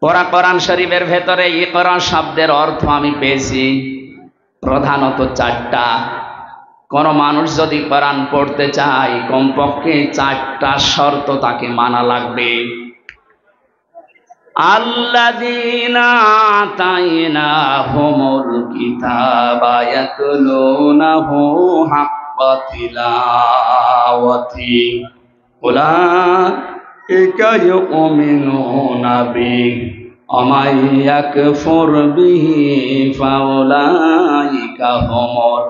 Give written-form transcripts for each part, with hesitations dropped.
পড়া কোরআন শরীফের ভেতরে ইকরা শব্দের অর্থ আমি পেয়েছি প্রধানত চারটা। কোন মানুষ যদি কোরআন পড়তে চায় কমপক্ষে চারটা শর্ত তাকে মানা লাগবে। আল্লাযীনা আতাইনাহুমুল কিতাবা ইয়াতলুনাহু হাক্কা তিলাওয়াতি উলাইকা ইউমিনুনা বিহি ওয়া মান ইয়াকফুর বিহি ফাউলাইকা হুমুল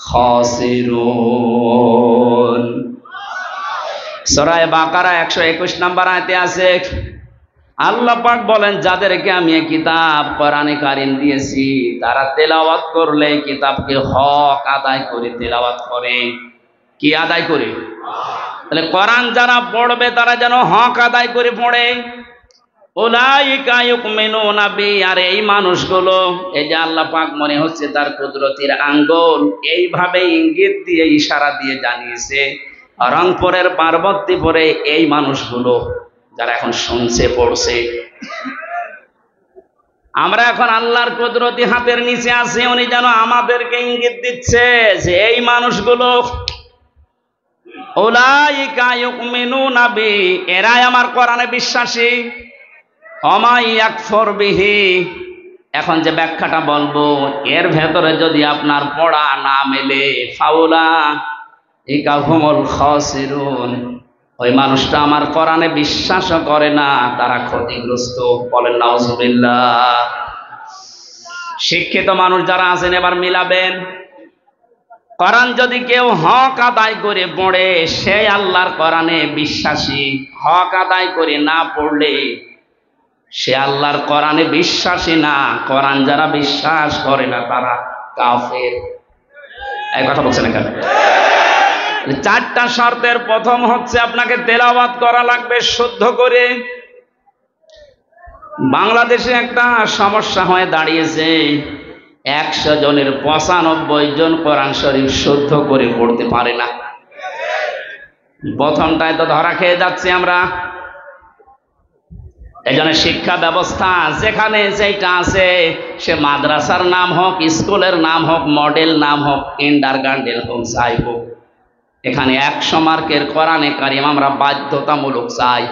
খাসিরুন। সূরা বাকারা 121 নম্বর আয়াতে আছে, আল্লাহ পাক বলেন, যাদেরকে আমি এই কিতাব কোরআনে কারীম দিয়েছি তারা তেলাওয়াত করলে কিতাবকে হক আদায় করে তেলাওয়াত করে। কি আদায় করে? তাহলে কোরআন যারা পড়বে তারা যেন হক আদায় করে পড়ে। উলাইকা ইউমিনুনা বি, আর এই মানুষগুলো, এই যে আল্লাহ পাক মনে হচ্ছে তার কুদরতের আঙ্গুল এইভাবে ইঙ্গিত দিয়ে ইশারা দিয়ে জানিয়েছে রংপুরের পার্বতীপুরে এই মানুষগুলো যারা এখন শুনছে পড়ছে, আমরা এখন আল্লাহর কুদরতি হাতের নিচে আছি, উনি যেন আমাদেরকে ইঙ্গিত দিচ্ছে যে এই মানুষগুলো উলাইকা ইউমিনুনা বি, এরাই আমার কোরআনে বিশ্বাসী। ওয়া মান ইয়াকফুর বিহি, এখন যে ব্যাখ্যাটা বলবো এর ভেতরে যদি আপনার পড়া না মেলে ফাউলাইকা হুমুল খাসিরুন, ওই মানুষটা আমার কোরআনে বিশ্বাসও করে না, তারা ক্ষতিগ্রস্ত। বলেন নাউজুবিল্লাহ। শিক্ষিত মানুষ যারা আছেন এবার মিলাবেন, কোরআন যদি কেউ হক আদায় করে পড়ে সে আল্লাহর কোরআনে বিশ্বাসী, হক আদায় করে না পড়লে সে আল্লাহর কোরআনে বিশ্বাসী না। কোরআন যারা বিশ্বাস করে না তারা কাফের। এই কথা বলছেন এখানে। চারটা শর্তের প্রথম হচ্ছে আপনাকে তেলাওয়াত করা লাগবে শুদ্ধ করে। বাংলাদেশে একটা সমস্যা হয়ে দাঁড়িয়েছে, 100 জনের 95 জন কোরআন শরীফ শুদ্ধ করে পড়তে পারে না। প্রথমটায় তো ধরা খেয়ে যাচ্ছে আমরা। এজন্য শিক্ষা ব্যবস্থা যেখানে যেটা আছে, সে মাদ্রাসার নাম হোক, স্কুলের নাম হোক, মডেল নাম হোক, কিন্ডারগার্টেন হোক, যাই হোক, এখানে 100 মার্কের কোরআনে কারীম আমরা বাধ্যতামূলক চাই।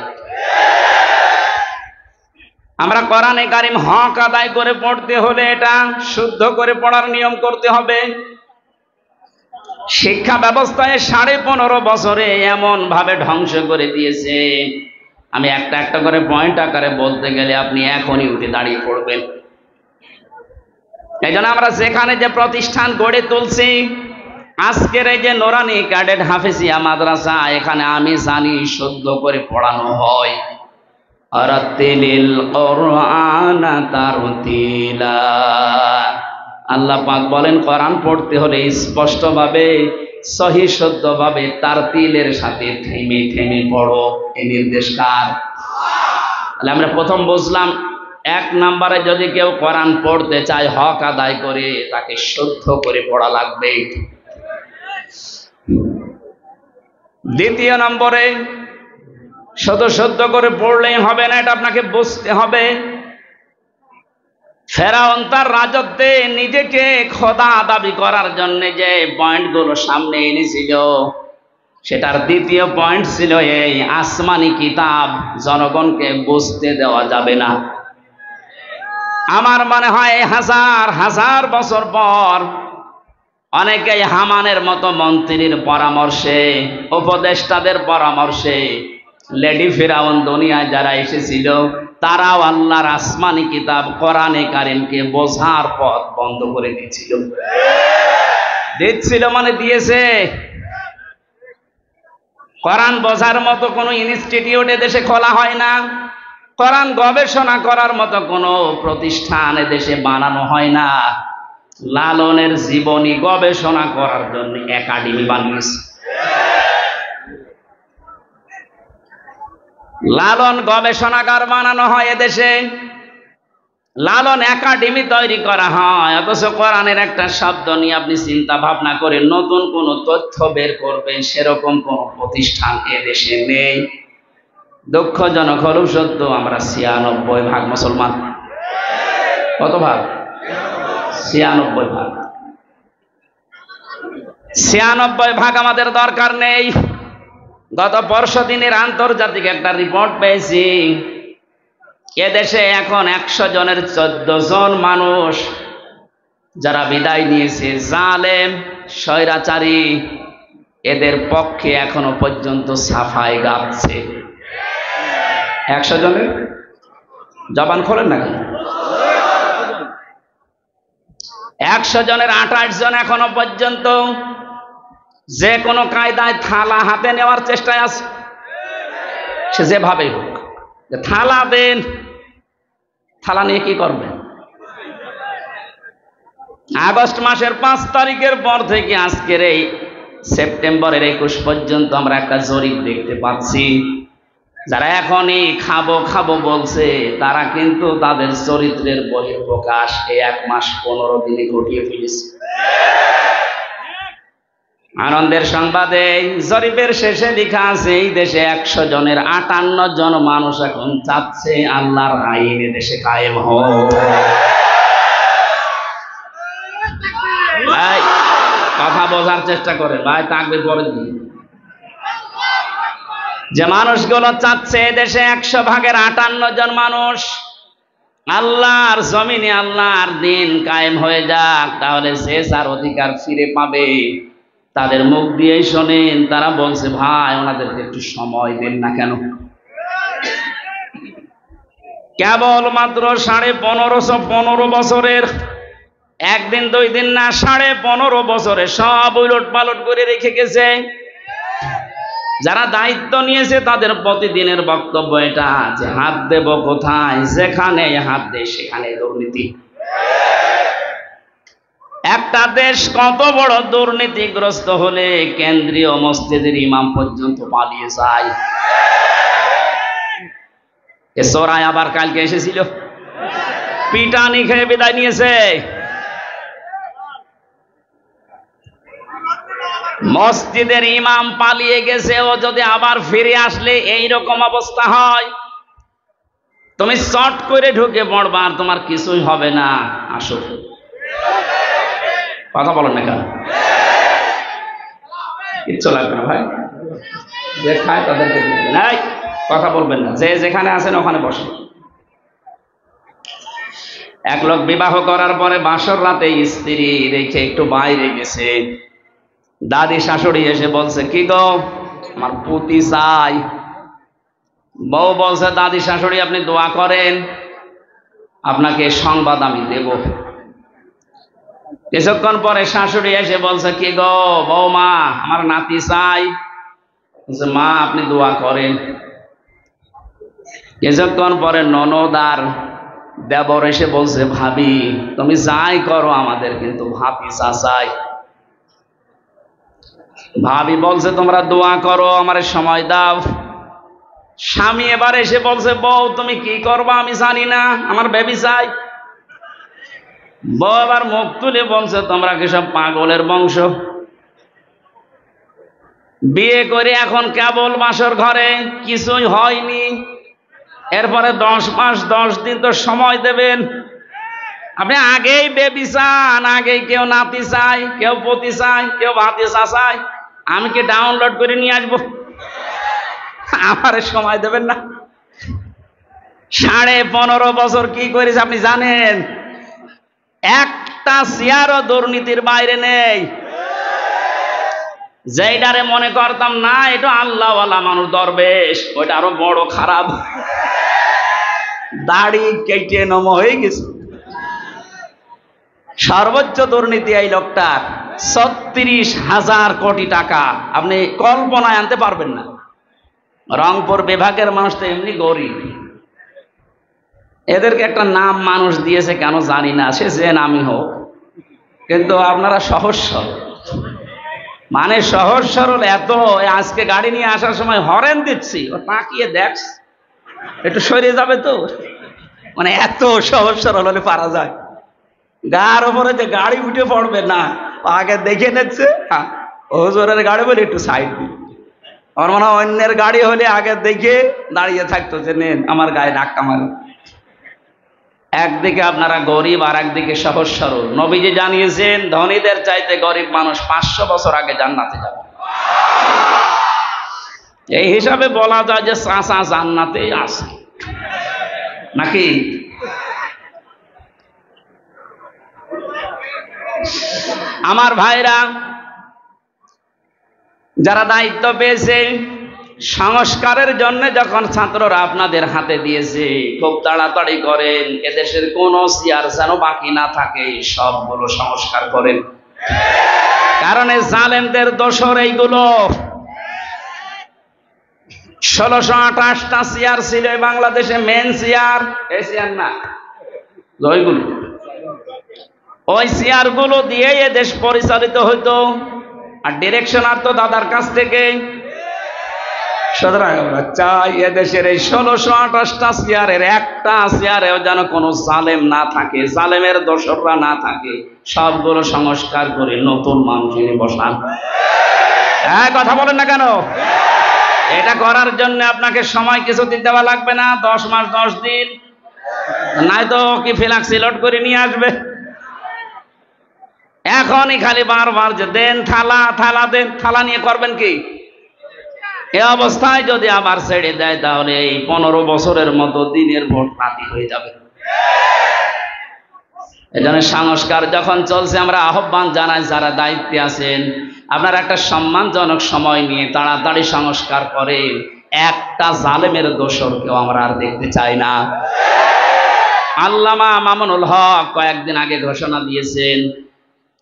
আমরা কোরআনে কারীম হক আদায় করে পড়তে হলে এটা শুদ্ধ করে পড়ার নিয়ম করতে হবে। শিক্ষা ব্যবস্থায় 15.5 বছরে এমন ভাবে ধ্বংস করে দিয়েছে, আমি একটা একটা করে পয়েন্ট আকারে বলতে গেলে আপনি এখনই উঠে দাঁড়িয়ে পড়বেন। এই জন্য আমরা যেখানে যে প্রতিষ্ঠান গড়ে তুলছি, আজকের এই যে নোরানি ক্যাডেট হাফেজিয়া মাদ্রাসা, এখানে আমি জানি শুদ্ধ করে পড়ানো হয়। আরাতিলিল কুরআনা তারতিলা, আল্লাহ পাক বলেন কোরআন পড়তে হলে স্পষ্টভাবে সহি শুদ্ধভাবে তারতিলের সাথে থেমে থেমে পড়ো। এই নির্দেশ কার? তাহলে আমরা প্রথম বুঝলাম 1 নম্বরে যদি কেউ কোরআন পড়তে চায় হক আদায় করে, তাকে শুদ্ধ করে পড়া লাগবে। দ্বিতীয় নম্বরে শুধু শুদ্ধ করে পড়লেই হবে না, এটা আপনাকে বুঝতে হবে। ফেরাউন তার রাজত্বে নিজেকে খোদা দাবি করার জন্য যে পয়েন্টগুলো সামনে এনেছিল, সেটার দ্বিতীয় পয়েন্ট ছিল এই আসমানি কিতাব জনগণকে বুঝতে দেওয়া যাবে না। আমার মনে হয় হাজার হাজার বছর পর অনেকেই হামানের মতো মন্ত্রীর পরামর্শে, উপদেষ্টাদের পরামর্শে, লেডি ফিরাউন দুনিয়ায় যারা এসেছিল তারাও আল্লাহর আসমানি কিতাব কোরআনে কারীমকে বোঝার পথ বন্ধ করে দিচ্ছিল মানে দিয়েছে। কোরআন বোঝার মতো কোনো ইনস্টিটিউট দেশে খোলা হয় না, কোরআন গবেষণা করার মতো কোনো প্রতিষ্ঠান দেশে বানানো হয় না। লালনের জীবনী গবেষণা করার জন্য একাডেমি বানিয়েছে। লালন গবেষণাগার বানানো হয় এদেশে, লালন একাডেমি তৈরি করা হয়, অথচ কোরআনের একটা শব্দ নিয়ে আপনি চিন্তা ভাবনা করে নতুন কোন তথ্য বের করবেন সেরকম কোন প্রতিষ্ঠান এদেশে নেই। দুঃখজনক হলেও সত্য, আমরা 96% মুসলমান। কত ভাগ? 96%। 96% আমাদের দরকার নেই। গত পরশু দিনের আন্তর্জাতিক একটা রিপোর্ট পেয়েছি, এদেশে এখন 100 জনের 14 জন মানুষ যারা বিদায় নিয়েছে, জালেম স্বৈরাচারী, এদের পক্ষে এখনো পর্যন্ত সাফাই গাচ্ছে। 100 জনের জবান খোলেন নাকি? 100 জনের 28 জন এখনো পর্যন্ত যে কোনো কায়দায় থালা হাতে নেওয়ার চেষ্টায় আছে। সে যেভাবেই হোক, থালা দেন। থালা নিয়ে কি করবেন? আগস্ট মাসের 5 তারিখের পর থেকে আজকের এই সেপ্টেম্বরের 21 পর্যন্ত আমরা একটা জরিপ দেখতে পাচ্ছি, যারা এখনই খাবো খাবো বলছে তারা কিন্তু তাদের চরিত্রের বহিঃপ্রকাশ এই 1 মাস 15 দিনে ঘটিয়ে ফেলেছে। আনন্দের সংবাদে জরিপের শেষে লেখা আছে, এই দেশে 100 জনের 58 জন মানুষ এখন চাচ্ছে আল্লাহর আইন দেশে কায়েম হোক। ভাই কথা বোঝার চেষ্টা করে, ভাই তাকবীর পরে দিন। যে মানুষগুলো চাচ্ছে দেশে 100 ভাগের 58 জন মানুষ আল্লাহর জমিনে আল্লাহর দিন কায়েম হয়ে যাক, তাহলে সে যার অধিকার ফিরে পাবে। তাদের মুখ দিয়েই শোনেন, তারা বলছে ভাই ওনাদেরকে একটু সময় দেন না কেন? কেবল মাত্র 1515 বছরের, একদিন 2 দিন না, 15.5 বছরে সব উলট পালট করে রেখে গেছে। যারা দায়িত্ব নিয়েছে তাদের প্রতিদিনের বক্তব্য এটা যে হাত দেব কোথায়, যেখানে হাত দেয় সেখানে দুর্নীতি। একটা দেশ কত বড় দুর্নীতিগ্রস্ত হলে কেন্দ্রীয় মসজিদের ইমাম পর্যন্ত পালিয়ে যায়। এ চোরাই আবার কালকে এসেছিল, পিটানি খেয়ে বিদায় নিয়েছে। মসজিদের ইমাম পালিয়ে গেছে, ও যদি আবার ফিরে আসলে এই রকম অবস্থা হয়, তুমি চট করে ঢুকে পড়বা আর তোমার কিছুই হবে না। আসো, কথা বলেন না কেন? কিচ্ছু লাগবে না ভাই, যে খায় তাদেরকে কথা বলবেন না, যে যেখানে আছেন ওখানে বসে। এক লোক বিবাহ করার পরে বাসর রাতে স্ত্রী রেখে একটু বাইরে গেছে। দাদি শাশুড়ি এসে বলছে, কি গো আমার পুতি চাই। বউ বলছে, দাদি শাশুড়ি আপনি দোয়া করেন, আপনাকে সংবাদ আমি দেব। কিছুক্ষণ পরে শাশুড়ি এসে বলছে, কি গো বৌমা আমার নাতি চাই। বলছে, মা আপনি দোয়া করেন। কিছুক্ষণ পরে ননদ আর দেবর এসে বলছে, ভাবি তুমি যাই করো আমাদের কিন্তু ভাতিজা চাই। ভাবি বলছে, তোমরা দোয়া করো, আমার সময় দাও। স্বামী এবার এসে বলছে, বউ তুমি কি করবা আমি জানি না, আমার বেবি চাই। বউ আবার মুখ তুলে বলছে, তোমরা কি সব পাগলের বংশ? বিয়ে করে এখন কেবল বাসর ঘরে, কিছুই হয়নি, এরপরে 10 মাস 10 দিন তো সময় দেবেন। আপনি আগেই বেবি চান, আগেই কেউ নাতি চাই, কেউ পতি চাই, কেউ ভাতিজা চাই। আমি কি ডাউনলোড করে নিয়ে আসবো? আমার সময় দেবেন না? 15.5 বছর কি করেছে আপনি জানেন? একটা চেয়ারও দুর্নীতির বাইরে নেই। যেইটারে মনে করতাম না এটা আল্লাহওয়ালা মানুষ দরবেশ, ওইটা আরো বড় খারাপ, দাড়ি কেটে নম হয়ে গেছে। সর্বোচ্চ দুর্নীতি এই লোকটার 36,000 কোটি টাকা, আপনি কল্পনায় আনতে পারবেন না। রংপুর বিভাগের মানুষ তো এমনি গরিব, এদেরকে একটা নাম মানুষ দিয়েছে কেন জানি না, সে যে নামই হোক, কিন্তু আপনারা সহজ সরল, মানে সহজ সরল এত। আজকে গাড়ি নিয়ে আসার সময় হরেন দিচ্ছি, ও তাকিয়ে দেখস একটু সরে যাবে তো, মানে এত সহজ সরল হলে পারা যায়। গার উপরে যে গাড়ি উঠে পড়বে না, আগে দেখে নিচ্ছে, হুজুরের গাড়ি বলে একটু সাইড দিই, আমার মনে হয় অন্যের গাড়ি হলে আগে দেখে দাঁড়িয়ে থাকতো যে নেন আমার গায়ে ধাক্কা মারে। একদিকে আপনারা গরিব আর একদিকে সহজ সরল। নবীজি জানিয়েছেন ধনীদের চাইতে গরিব মানুষ 500 বছর আগে জান্নাতে যাবে। এই হিসাবে বলা যায় যে চাচা জান্নাতে আছে নাকি? আমার ভাইরা যারা দায়িত্ব পেয়েছে সংস্কারের জন্য, যখন ছাত্ররা আপনাদের হাতে দিয়েছে খুব তাড়াতাড়ি করেন, এদেশের কোন চেয়ার যেন বাকি না থাকে, সবগুলো সংস্কার করেন। কারণ এই জালেমদের দোসর এইগুলো। 1628টা চেয়ার ছিল বাংলাদেশে, মেন চেয়ার, এই চেয়ার না, ওইগুলো, ওই চেয়ার গুলো দিয়ে এ দেশ পরিচালিত হইতো। আর ডিরেকশন আর তো দাদার কাছ থেকে। সুতরাং আমরা চাই এদেশের এই 1628টা চেয়ারের একটা চেয়ারেও যেন কোনো জালেম না থাকে, জালেমের দোসররা না থাকে, সবগুলো সংস্কার করে নতুন মানুষ এনে বসান। হ্যাঁ, কথা বলেন না কেন? এটা করার জন্য আপনাকে সময় কিছুদিন দেওয়া লাগবে না, 10 মাস 10 দিন, নাই তো কি ফিলাক্সিলট করে নিয়ে আসবে। এখনই খালি বারবার যে দেন থালা, থালা দেন, থালা নিয়ে করবেন কি? এ অবস্থায় যদি আবার ছেড়ে দেয় তাহলে এই 15 বছরের মতো দিনের ভোট রাতি হয়ে যাবে। এজন্য সংস্কার যখন চলছে, আমরা আহ্বান জানাই যারা দায়িত্বে আছেন, আপনারা একটা সম্মানজনক সময় নিয়ে তাড়াতাড়ি সংস্কার করে একটা জালেমের দোসরকেও আমরা আর দেখতে চাই না। আল্লামা মামুনুল হক কয়েকদিন আগে ঘোষণা দিয়েছেন,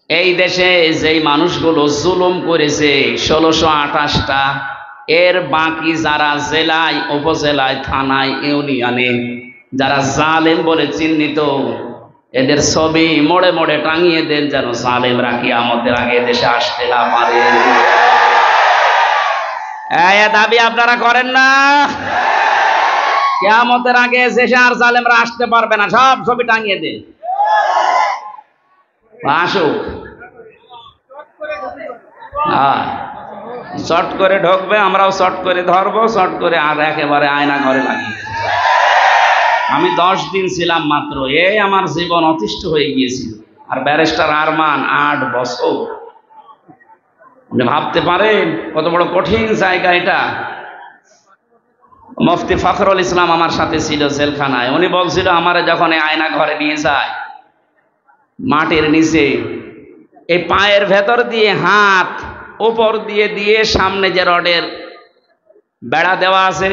এই দেশে যেই মানুষগুলো জুলুম করেছে 1628টা, এর বাকি যারা জেলায়, উপজেলায়, থানায়, ইউনিয়নে যারা জালেম বলে চিহ্নিত, এদের ছবি মোড়ে মোড়ে টাঙিয়ে দেন, যেন জালেমরা কিয়ামতের আগে দেশে আসতে না পারে। এই দাবি আপনারা করেন না? কিয়ামতের আগে দেশে আর জালেমরা আসতে পারবে না, সব ছবি টাঙিয়ে দেন। আসুক, শর্ট করে ঢুকবে, আমরাও শর্ট করে ধরবো, শর্ট করে আর একেবারে আয়না ঘরে লাগিয়ে। আমি 10 দিন ছিলাম মাত্র, এই আমার জীবন অতিষ্ঠ হয়ে গিয়েছিল। আর ব্যারিস্টার আরমান 8 বছর। আপনি ভাবতে পারেন কত বড় কঠিন জায়গা এটা। মুফতি ফখরুল ইসলাম আমার সাথে ছিল জেলখানায়। উনি বলছিল আমারে যখন আয়না ঘরে নিয়ে যায়, মাটির নিচে এই পায়ের ভেতর দিয়ে হাত উপর দিয়ে দিয়ে সামনে যে রডের বেড়া দেওয়া আছে,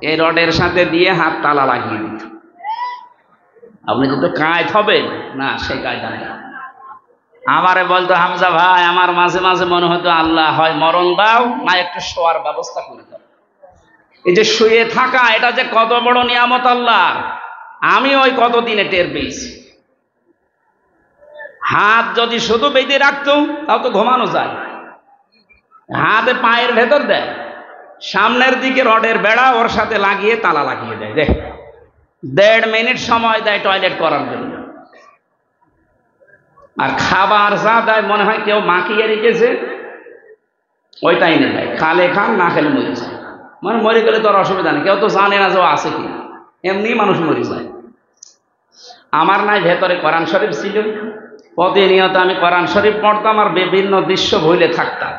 এই রডের সাথে দিয়ে হাত তালা লাগিয়ে দিত। আপনি কিন্তু কায়দ হবেন না, সেই কায়দা নেই। আমারে বলতো, হামজা ভাই, আমার মাঝে মাঝে মনে হতো আল্লাহ হয় মরণ দাও, না একটু শোয়ার ব্যবস্থা করে দাও। এই যে শুয়ে থাকা, এটা যে কত বড় নিয়ামত আল্লাহ, আমি ওই কতদিনে টের পেয়েছি। হাত যদি শুধু বেঁধে রাখতো তাও তো ঘুমানো যায়। হাতে পায়ের ভেতর দেয়, সামনের দিকে রডের বেড়া ওর সাথে লাগিয়ে তালা লাগিয়ে দেয়। দেখ, 1.5 মিনিট সময় দেয় টয়লেট করার জন্য। আর খাবার যা দেয় মনে হয় কেউ মাখিয়ে রেখেছে, ওইটাই এনে দেয়। খালে খান, না খেলে মরে যায়। মানে মরে গেলে তো আর অসুবিধা নেই, কেউ তো জানে না যে ও আছে কি, এমনি মানুষ মরে যায়। আমার নাই ভেতরে কোরআন শরীফ ছিল, প্রতিনিয়ত আমি কোরআন শরীফ পড়তাম আর বিভিন্ন দৃশ্য ভুলে থাকতাম।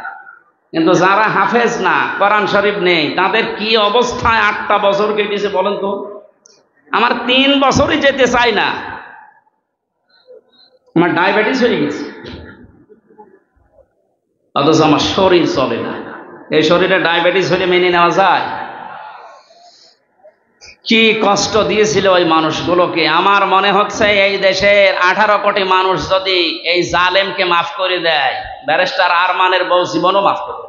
কিন্তু যারা হাফেজ না, কোরআন শরীফ নেই, তাদের কি অবস্থায় 8টা বছর কেটেছে বলেন তো? আমার 3 বছরই যেতে চাই না, আমার ডায়াবেটিস হয়ে গেছে, অথচ আমার শরীর চলে না। এই শরীরে ডায়াবেটিস হলে মেনে নেওয়া যায়? কি কষ্ট দিয়েছিল ওই মানুষগুলোকে। আমার মনে হচ্ছে এই দেশের 18 কোটি মানুষ যদি এই জালেমকে মাফ করে দেয়, ব্যারিস্টার আরমানের বউ জীবনও মাফ করবে।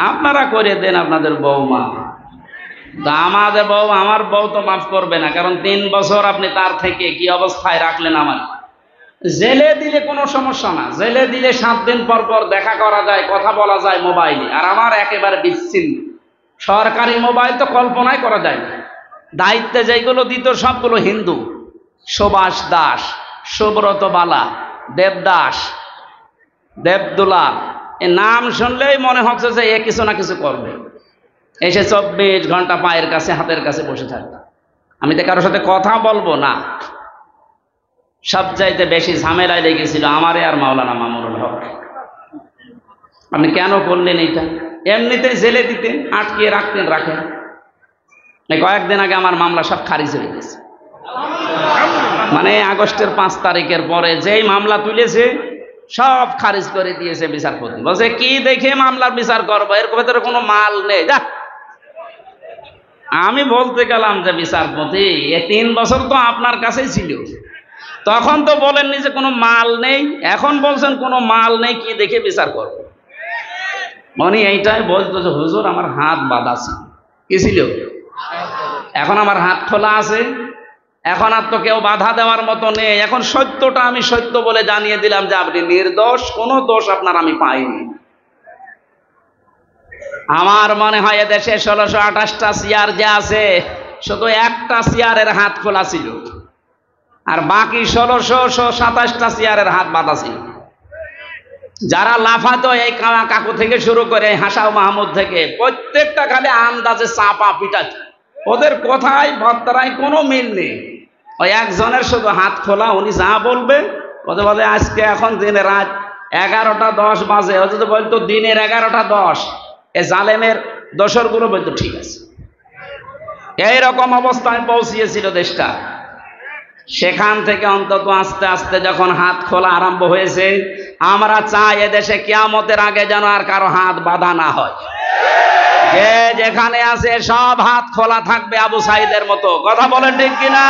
আপনারা করে দেন আপনাদের বউ মা, আমাদের বউ, আমার বউ তো মাফ করবে না। কারণ 3 বছর আপনি তার থেকে কি অবস্থায় রাখলেন। আমার জেলে দিলে কোনো সমস্যা না, জেলে দিলে 7 দিন পর পর দেখা করা যায়, কথা বলা যায় মোবাইলে। আর আমার একেবারে বিচ্ছিন্ন, সরকারি মোবাইল তো কল্পনাই করা যায় না। দায়িত্বে যেগুলো দিত সবগুলো হিন্দু, সুভাষ দাস, সুব্রত বালা, দেবদাস, দেবদুলা, এ নাম শুনলেই মনে হচ্ছে যে এ কিছু না কিছু করবে। এসে 24 ঘন্টা পায়ের কাছে হাতের কাছে বসে থাকবে। আমি তো কারোর সাথে কথা বলবো না। সবচাইতে বেশি ঝামেলায় লেগেছিল আমারে আর মাওলানা মামুনুল হক। আপনি কেন করলেন এটা? এমনিতে জেলে দিতেন, আটকিয়ে রাখতেন, রাখেন। কয়েকদিন আগে আমার মামলা সব খারিজ হয়ে গেছে। মানে আগস্টের 5 তারিখের পরে যেই মামলা তুলেছে সব খারিজ করে দিয়েছে বিচারপতি। বলছে কি দেখে মামলার বিচার করবো, এর ভেতরে কোনো মাল নেই, যা। আমি বলতে গেলাম যে বিচারপতি, এ 3 বছর তো আপনার কাছেই ছিল, তখন তো বলেননি যে কোনো মাল নেই, এখন বলছেন কোনো মাল নেই, কি দেখে বিচার করবো? মনি এইটাই বলতো যে হুজুর আমার হাত বাঁধা ছিল। কি ছিল? এখন আমার হাত খোলা আছে, এখন আর তো কেউ বাধা দেওয়ার মতো নেই। এখন সত্যটা আমি সত্য বলে জানিয়ে দিলাম যে আপনি নির্দোষ, কোনো দোষ আপনার আমি পাইনি। আমার মনে হয় এদেশে 1628টা চেয়ার যে আছে, শুধু একটা চেয়ারের হাত খোলা ছিল, আর বাকি 1627টা চেয়ারের হাত বাঁধা ছিল। যারা লাফাতো এই কাকু থেকে শুরু করে হাসাও মাহমুদ থেকে, প্রত্যেকটা খালি আন্দাজে চাপা পিটা, ওদের কথায় বার্তায় কোনো মিল নেই। ওই একজনের শুধু হাত খোলা, উনি যা বলবে ওদের বলে আজকে এখন দিনে রাত 11টা 10 বাজে, ও যদি বলতো দিনের 11টা 10, এ জালেমের দোসরগুলো বলতো ঠিক আছে। এইরকম অবস্থায় পৌঁছিয়েছিল দেশটা। সেখান থেকে অন্তত আস্তে আস্তে যখন হাত খোলা আরম্ভ হয়েছে, আমরা চাই এদেশে কিয়ামতের আগে যেন আর কারো হাত বাঁধা না হয়। যে যেখানে আছে সব হাত খোলা থাকবে আবু সাইদের মতো। কথা বলেন ঠিক কিনা?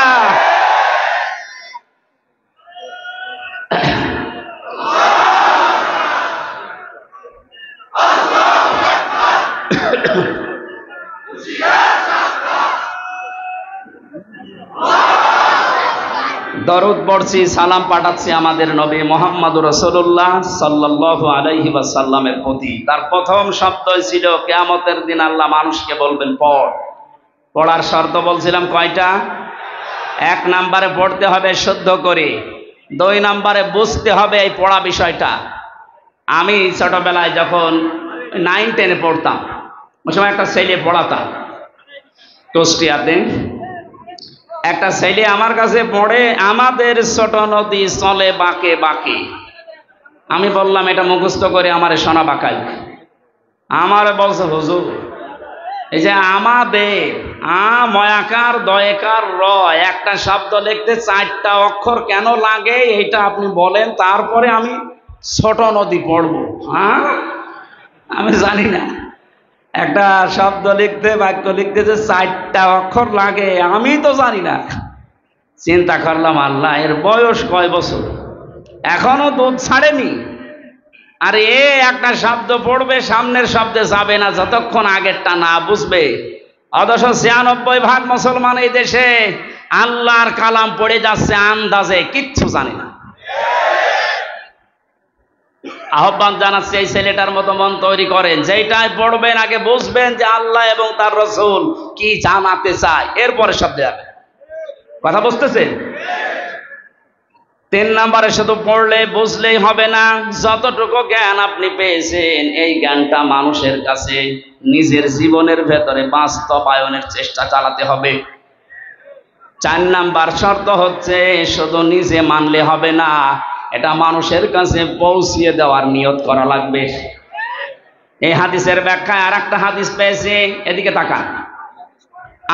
দরুদ পড়ছি, সালাম পাঠাচ্ছি আমাদের নবী মুহাম্মদুর রাসূলুল্লাহ সাল্লাল্লাহু আলাইহি ওয়াসাল্লামের প্রতি। তার প্রথম শব্দই ছিল কিয়ামতের দিন আল্লাহ মানুষকে বলবেন পড়। পড়ার শর্ত বলছিলাম কয়টা? 1 নম্বরে পড়তে হবে শুদ্ধ করে, 2 নম্বরে বুঝতে হবে এই পড়া বিষয়টা। আমি ছোটবেলায় যখন 9-10-এ পড়তাম, ওই সময় একটা ছেলে পড়াতাম কুষ্টিয়াতে। একটা ছেলে আমার কাছে পড়ে, আমাদের ছোট নদী চলে বাঁকে বাঁকে। আমি বললাম এটা মুখস্থ করে আমারে শোনা বাঁকাই। আমার বলছে হুজুর এই যে আমাদের ময়াকার দয়কার র একটা শব্দ লিখতে 4টা অক্ষর কেন লাগে এটা আপনি বলেন, তারপরে আমি ছোট নদী পড়বো। আমি জানি না একটা শব্দ লিখতে, বাক্য লিখতে যে 4টা অক্ষর লাগে, আমি তো জানি না। চিন্তা করলাম আল্লাহ, এর বয়স কয় বছর, এখনো দুধ ছাড়েনি, আর এ একটা শব্দ পড়বে, সামনের শব্দে যাবে না যতক্ষণ আগেরটা না বুঝবে। অথচ 96% মুসলমান এই দেশে আল্লাহর কালাম পড়ে যাচ্ছে আন্দাজে, কিচ্ছু জানে না। আহ্বান জানাচ্ছে এই ছেলেটার মতো মন তৈরি করেন, যেটাই পড়বেন আগে বুঝবেন যে আল্লাহ এবং তার রাসূল কি জানাতে চায়, এরপরে শব্দ যাবে। কথা বুঝতেছেন? 3 নম্বরে শুধু পড়লে বুঝলেই হবে না, যতটুকু জ্ঞান আপনি পেয়েছেন এই জ্ঞানটা মানুষের কাছে নিজের জীবনের ভেতরে বাস্তবায়নের চেষ্টা চালাতে হবে। 4 নাম্বার শর্ত হচ্ছে শুধু নিজে মানলে হবে না, এটা মানুষের কাছে পৌঁছিয়ে দেওয়ার নিয়ত করা লাগবে। এই হাদিসের ব্যাখ্যায় আর একটা হাদিস পেয়েছি, এদিকে তাকান।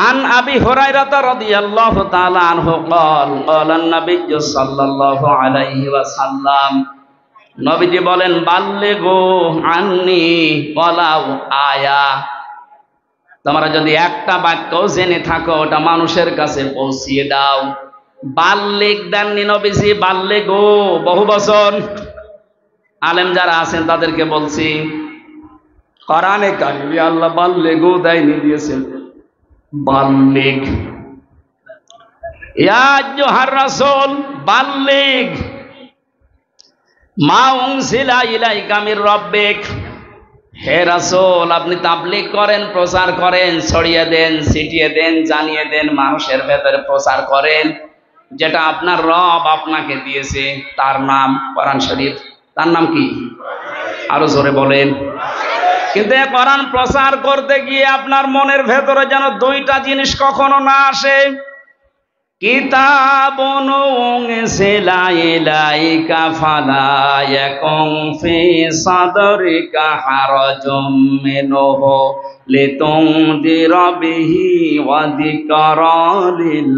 আন আবি হুরায়রা রাদিয়াল্লাহু তাআলা আনহু قال قال النبي সাল্লাল্লাহু আলাইহি ওয়াসাল্লাম, নবীজি বলেন বাল্লিগু আন্নি ওয়ালাউ আয়া, তোমরা যদি একটা বাক্য জেনে থাকো ওটা মানুষের কাছে পৌঁছিয়ে দাও। বাল্লিগ দেননি নবীজি, বাল্লিগু বহু বচন। আলেম যারা আছেন তাদেরকে বলছি, কোরআনে কারিমে আল্লাহ বাল্লিগু দেয়নি, দিয়েছেন বাল্লিগ। ইয়া আইয়ুহার রাসূল বাল্লিগ মা উনজিলা ইলাইকা মির রাব্বিক, হে রাসূল আপনি তাবলীগ করেন, প্রচার করেন, ছড়িয়ে দেন, ছিটিয়ে দেন, জানিয়ে দেন, মানুষের ভেতরে প্রচার করেন যেটা আপনার রব আপনাকে দিয়েছে, তার নাম কোরআন শরীফ। তার নাম কি? আরো জোরে বলেন। কিন্তু এ কোরআন প্রচার করতে গিয়ে আপনার মনের ভেতরে যেন দুইটা জিনিস কখনো না আসে। কিতাবুন উনজিলা ইলাইকা ফালা ইয়াকুন ফি সাদরিকা হারাজুম মিনহু লিতুনদিরা বিহি ওয়া যিকরা লিল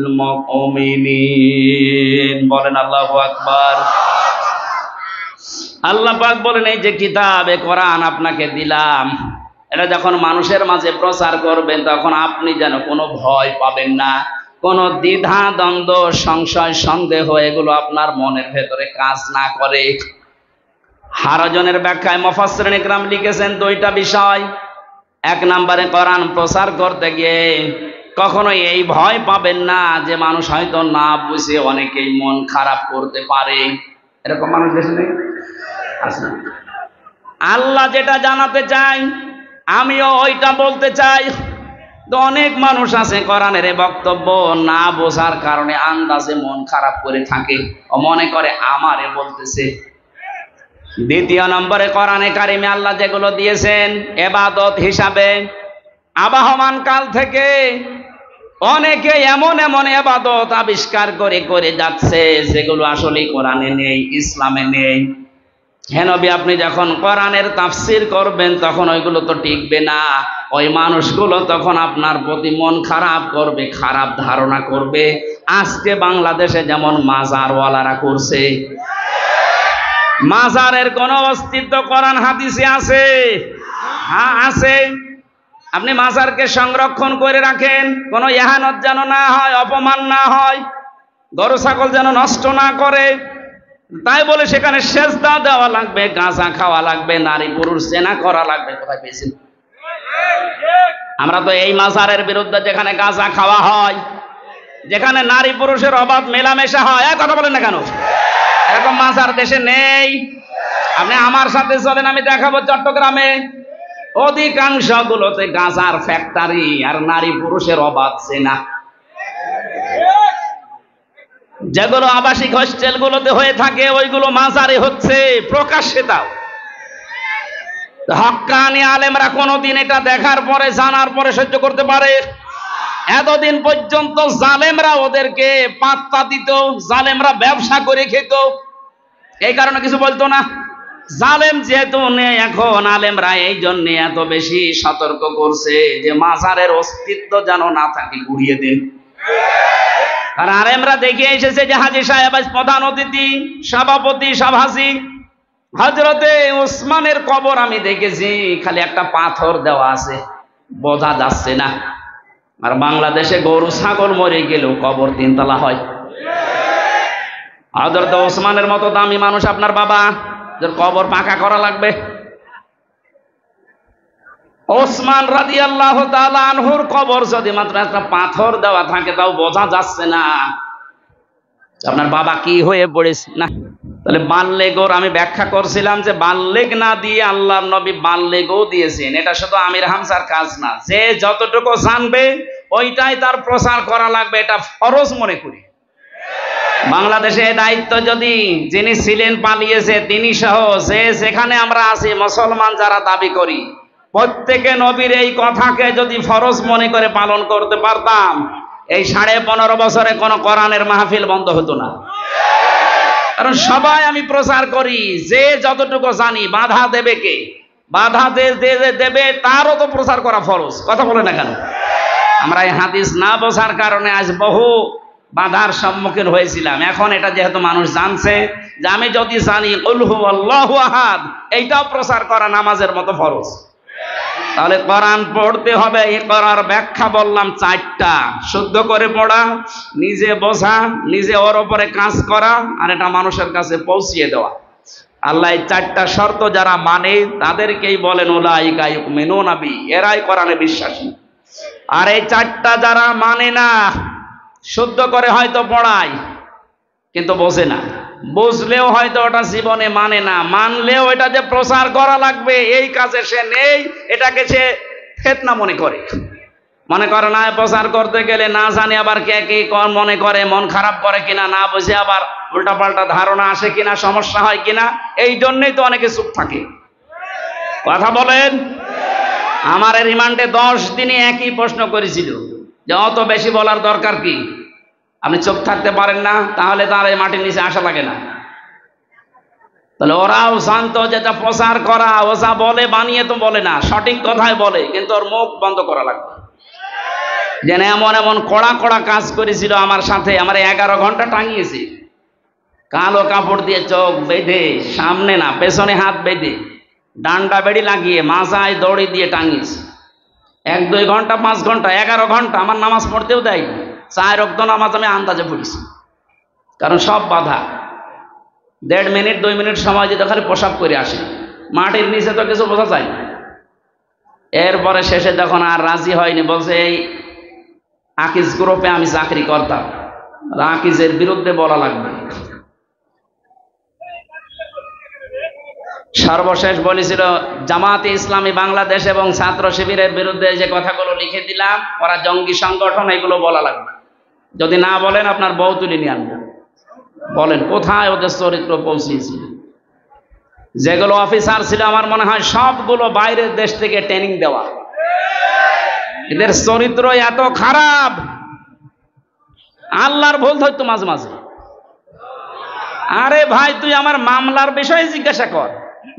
মুমিনিন। বলেন আল্লাহু আকবার। আল্লাহ পাক বলেন, এই যে কিতাবে কোরআন আপনাকে দিলাম, এটা যখন মানুষের মাঝে প্রচার করবেন তখন আপনি যেন কোনো ভয় পাবেন না, কোনো দ্বিধা দ্বন্দ্ব সংশয় সন্দেহ এগুলো আপনার মনের ভেতরে কাজ না করে। হারাজনের ব্যাখ্যায় মুফাসসিরিন ইকরাম লিখেছেন দুইটা বিষয়। এক নম্বরে, কোরআন প্রচার করতে গিয়ে কখনো এই ভয় পাবেন না যে মানুষ হয়তো না বুঝে অনেকেই মন খারাপ করতে পারে। এরকম মানুষ দেশে নেই? আছে। আল্লাহ যেটা জানাতে চাই আমিও ওইটা বলতে চাই। তো অনেক মানুষ আছে কোরআনের বক্তব্য না বোঝার কারণে আন্দাজে মন খারাপ করে থাকে ও মনে করে আমারে বলতেছে। দ্বিতীয় নম্বরে, কোরআনে কারিমে আল্লাহ যেগুলো দিয়েছেন ইবাদত হিসাবে, আবহমান কাল থেকে অনেকে এমন এমন ইবাদত আবিষ্কার করে করে যাচ্ছে যেগুলো আসলে কোরআনে নেই, ইসলামে নেই। হে নবী, আপনি যখন কোরআনের তাফসীর করবেন তখন ওইগুলো তো টিকবে না। ওই মানুষগুলো তখন আপনার প্রতি মন খারাপ করবে, খারাপ ধারণা করবে। আজকে বাংলাদেশে যেমন মাজারওয়ালারা করছে, মাজারের কোন অস্তিত্ব কোরআন হাদিসে আছে? হ্যাঁ আছে। আপনি মাজারকে সংরক্ষণ করে রাখেন, কোনো ইহানত যেন না হয়, অপমান না হয়, গরু ছাগল যেন নষ্ট না করে। তাই বলে সেখানে সেজদা দেওয়া লাগবে, গাঁজা খাওয়া লাগবে, নারী পুরুষ জেনা করা লাগবে? কোথায় পেয়েছেন? আমরা তো এই মাজারের বিরুদ্ধে, যেখানে গাঁজা খাওয়া হয়, যেখানে নারী পুরুষের অবাধ মেলামেশা হয়। কথা বলেন না কেন? এরকম মাজার দেশে নেই। আপনি আমার সাথে চলেন, আমি দেখাবো চট্টগ্রামে অধিকাংশ গুলোতে গাঁজার ফ্যাক্টরি আর নারী পুরুষের অবাধ জেনা। যেগুলো আবাসিক হোস্টেল গুলোতে হয়ে থাকে ওইগুলো মাজারে হচ্ছে প্রকাশ্যে। তাও হক্কানি আলেমরা কোনদিন এটা দেখার পরে জানার পরে সহ্য করতে পারে? এতদিন পর্যন্ত জালেমরা ওদেরকে পাত্তা দিত, জালেমরা ব্যবসা করে খেত, এই কারণে কিছু বলতো না। জালেম যেহেতু নেই এখন, আলেমরা এই জন্য এত বেশি সতর্ক করছে যে মাজারের অস্তিত্ব যেন না থাকে, ঘুরিয়ে দিন। আর আলেমরা দেখে এসেছে যে হাজী সাহেব প্রধান অতিথি, সভাপতি, সভাসী হযরতে ওসমানের কবর আমি দেখেছি, খালি একটা পাথর দেওয়া আছে, বোঝা যাচ্ছে না। আর বাংলাদেশে গরু ছাগল মরে গেলেও কবর 3 তলা হয়। হযরত ওসমানের মতো দামি মানুষ আপনার বাবা, যার কবর পাকা করা লাগবে। ওসমান রাদিয়াল্লাহু তাআলা আনহুর কবর যদি মাত্র একটা পাথর দেওয়া থাকে তাও বোঝা যাচ্ছে না আপনার বাবা কি হয়ে পড়েছে। না, তাহলে বাল্লেগর আমি ব্যাখ্যা করছিলাম যে বাল্লেগ না দিয়ে আল্লাহর নবী বাল্লেগও দিয়েছেন। এটা শুধু আমির হামজার কাজ না, যে যতটুকু জানবে ওইটাই তার প্রচার করা লাগবে, এটা ফরজ মনে করি। বাংলাদেশে দায়িত্ব যদি যিনি ছিলেন পালিয়েছে তিনি সহ যে যেখানে আমরা আছি মুসলমান যারা দাবি করি, প্রত্যেকে নবীর এই কথাকে যদি ফরজ মনে করে পালন করতে পারতাম, এই 15.5 বছরে কোনো কোরআনের মাহফিল বন্ধ হতো না। কারণ সবাই আমি প্রচার করি, যে যতটুকু জানি বাধা দেবে কে? বাধা দেবে তারও তো প্রচার করা ফরজ। কথা বলে না কেন? আমরা এই হাদিস না বোঝার কারণে আজ বহু বাধার সম্মুখীন হয়েছিলাম। এখন এটা যেহেতু মানুষ জানছে যে আমি যদি জানি কুল হুয়াল্লাহু আহাদ, এইটাও প্রচার করা নামাজের মতো ফরজ। তাহলে কোরআন পড়তে হবে। এই করার ব্যাখ্যা বললাম 4টা: শুদ্ধ করে পড়া, নিজে বোঝা, নিজে ওর উপরে কাজ করা, আর এটা মানুষের কাছে পৌঁছিয়ে দেওয়া। আল্লাহ এই 4টা শর্ত যারা মানে তাদেরকেই বলেন উলাইকা ইউমিনুনা বি, এরাই কোরআনে বিশ্বাসী। আর এই 4টা যারা মানে না, শুদ্ধ করে হয়তো পড়ায় কিন্তু বোঝে না, বুঝলেও হয়তো ওটা জীবনে মানে না, মানলেও এটা যে প্রচার করা লাগবে এই কাজে সে নেই, এটাকে সে ফিতনা মনে করে না। প্রচার করতে গেলে না জানি আবার কে কি মনে করে, মন খারাপ করে কিনা, না বুঝে আবার উল্টাপাল্টা ধারণা আসে কিনা, সমস্যা হয় কিনা, এই জন্যই তো অনেকে চুপ থাকে। কথা বলেন। আমার রিমান্ডে 10 দিনে একই প্রশ্ন করেছিল যে অত বেশি বলার দরকার কি, আপনি চুপ থাকতে পারেন না, তাহলে তার এই মাটির নিচে আসা লাগে না। তাহলে ওরাও শান্ত, যেটা প্রচার করা, ও যা বলে বানিয়ে তো বলে না, সঠিক কথাই বলে, কিন্তু ওর মুখ বন্ধ করা লাগবে। যেন এমন এমন কড়া কড়া কাজ করেছিল আমার সাথে, আমার 11 ঘন্টা টাঙিয়েছে, কালো কাপড় দিয়ে চোখ বেঁধে, সামনে না পেছনে হাত বেঁধে, ডান্ডা বেড়ি লাগিয়ে মাথায় দড়ি দিয়ে টাঙিয়েছে। 1-2 ঘন্টা 5 ঘন্টা 11 ঘন্টা আমার নামাজ পড়তেও দেয়, 4 ওয়াক্ত নামাজ আমি আন্দাজে পড়েছি, কারণ সব বাধা। 1.5 মিনিট 2 মিনিট সময় দিতে খালি প্রসাব করে আসে, মাটির নিচে তো কিছু বোঝা যায় না। এরপরে শেষে যখন আর রাজি হয়নি, বলছে এই আকিজ গ্রুপে আমি চাকরি করতাম, আকিজের বিরুদ্ধে বলা লাগবে। সর্বশেষ বলেছিল জামাতে ইসলামী বাংলাদেশ এবং ছাত্র শিবিরের বিরুদ্ধে যে কথাগুলো লিখে দিলাম, ওরা জঙ্গি সংগঠন, এগুলো বলা লাগবে। যদি না বলেন আপনার বউ তুলে নিয়ে আনবো। বলেন কোথায় ওদের চরিত্র পৌঁছেছিল। যেগুলো অফিসার ছিল আমার মনে হয় সবগুলো বাইরের দেশ থেকে ট্রেনিং দেওয়া। এদের চরিত্র এত খারাপ, আল্লাহর ভুল ধরতো মাঝে মাঝে। আরে ভাই, তুই আমার মামলার বিষয়ে জিজ্ঞাসা কর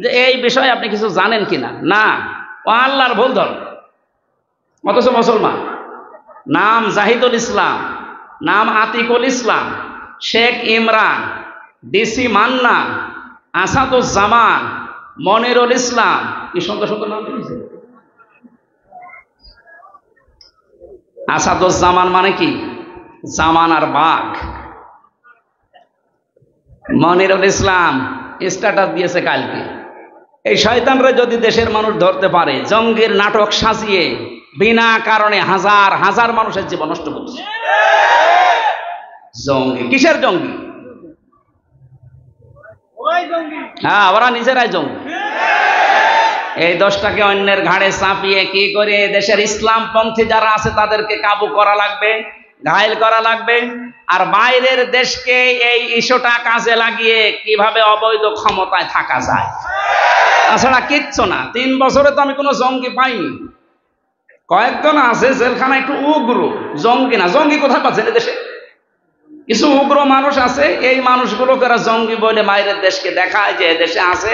যে এই বিষয়ে আপনি কিছু জানেন কিনা, না, ও আল্লাহর ভুল ধর। অথচ মুসলমান, নাম জাহিদুল ইসলাম, নাম আতিকুল ইসলাম, শেখ ইমরান, ডিসি মান্না, আসাদুজ্জামান, মনিরুল ইসলাম, কি সুন্দর সুন্দর নাম দিয়েছে। আসাদুজ্জামান মানে কি? জামানার বাঘ। মনিরুল ইসলাম স্ট্যাটাস দিয়েছে কালকে, এই শয়তানরা যদি দেশের মানুষ ধরতে পারে, জঙ্গির নাটক সাজিয়ে বিনা কারণে হাজার হাজার মানুষের জীবন নষ্ট করছে। জঙ্গি কিসের জঙ্গি? হ্যাঁ, ওরা নিজেরাই জঙ্গি। এই দোষটাকে অন্যের ঘাড়ে চাপিয়ে কি করে দেশের ইসলামপন্থী যারা আছে তাদেরকে কাবু করা লাগবে, ঘায়েল করা লাগবে। আর বাইরের দেশকে এই ইস্যুটা কাজে লাগিয়ে কিভাবে অবৈধ ক্ষমতায় থাকা যায়, তাছাড়া কিচ্ছু না। 3 বছরে তো আমি কোনো জঙ্গি পাইনি। কয়েকজন আছে জেলখানা একটু উগ্র, জঙ্গি না। জঙ্গি কোথায় পাচ্ছেন? দেশে কিছু উগ্র মানুষ আছে, এই মানুষগুলোকে জঙ্গি বলে বাইরের দেশকে দেখায় যে দেশে আছে।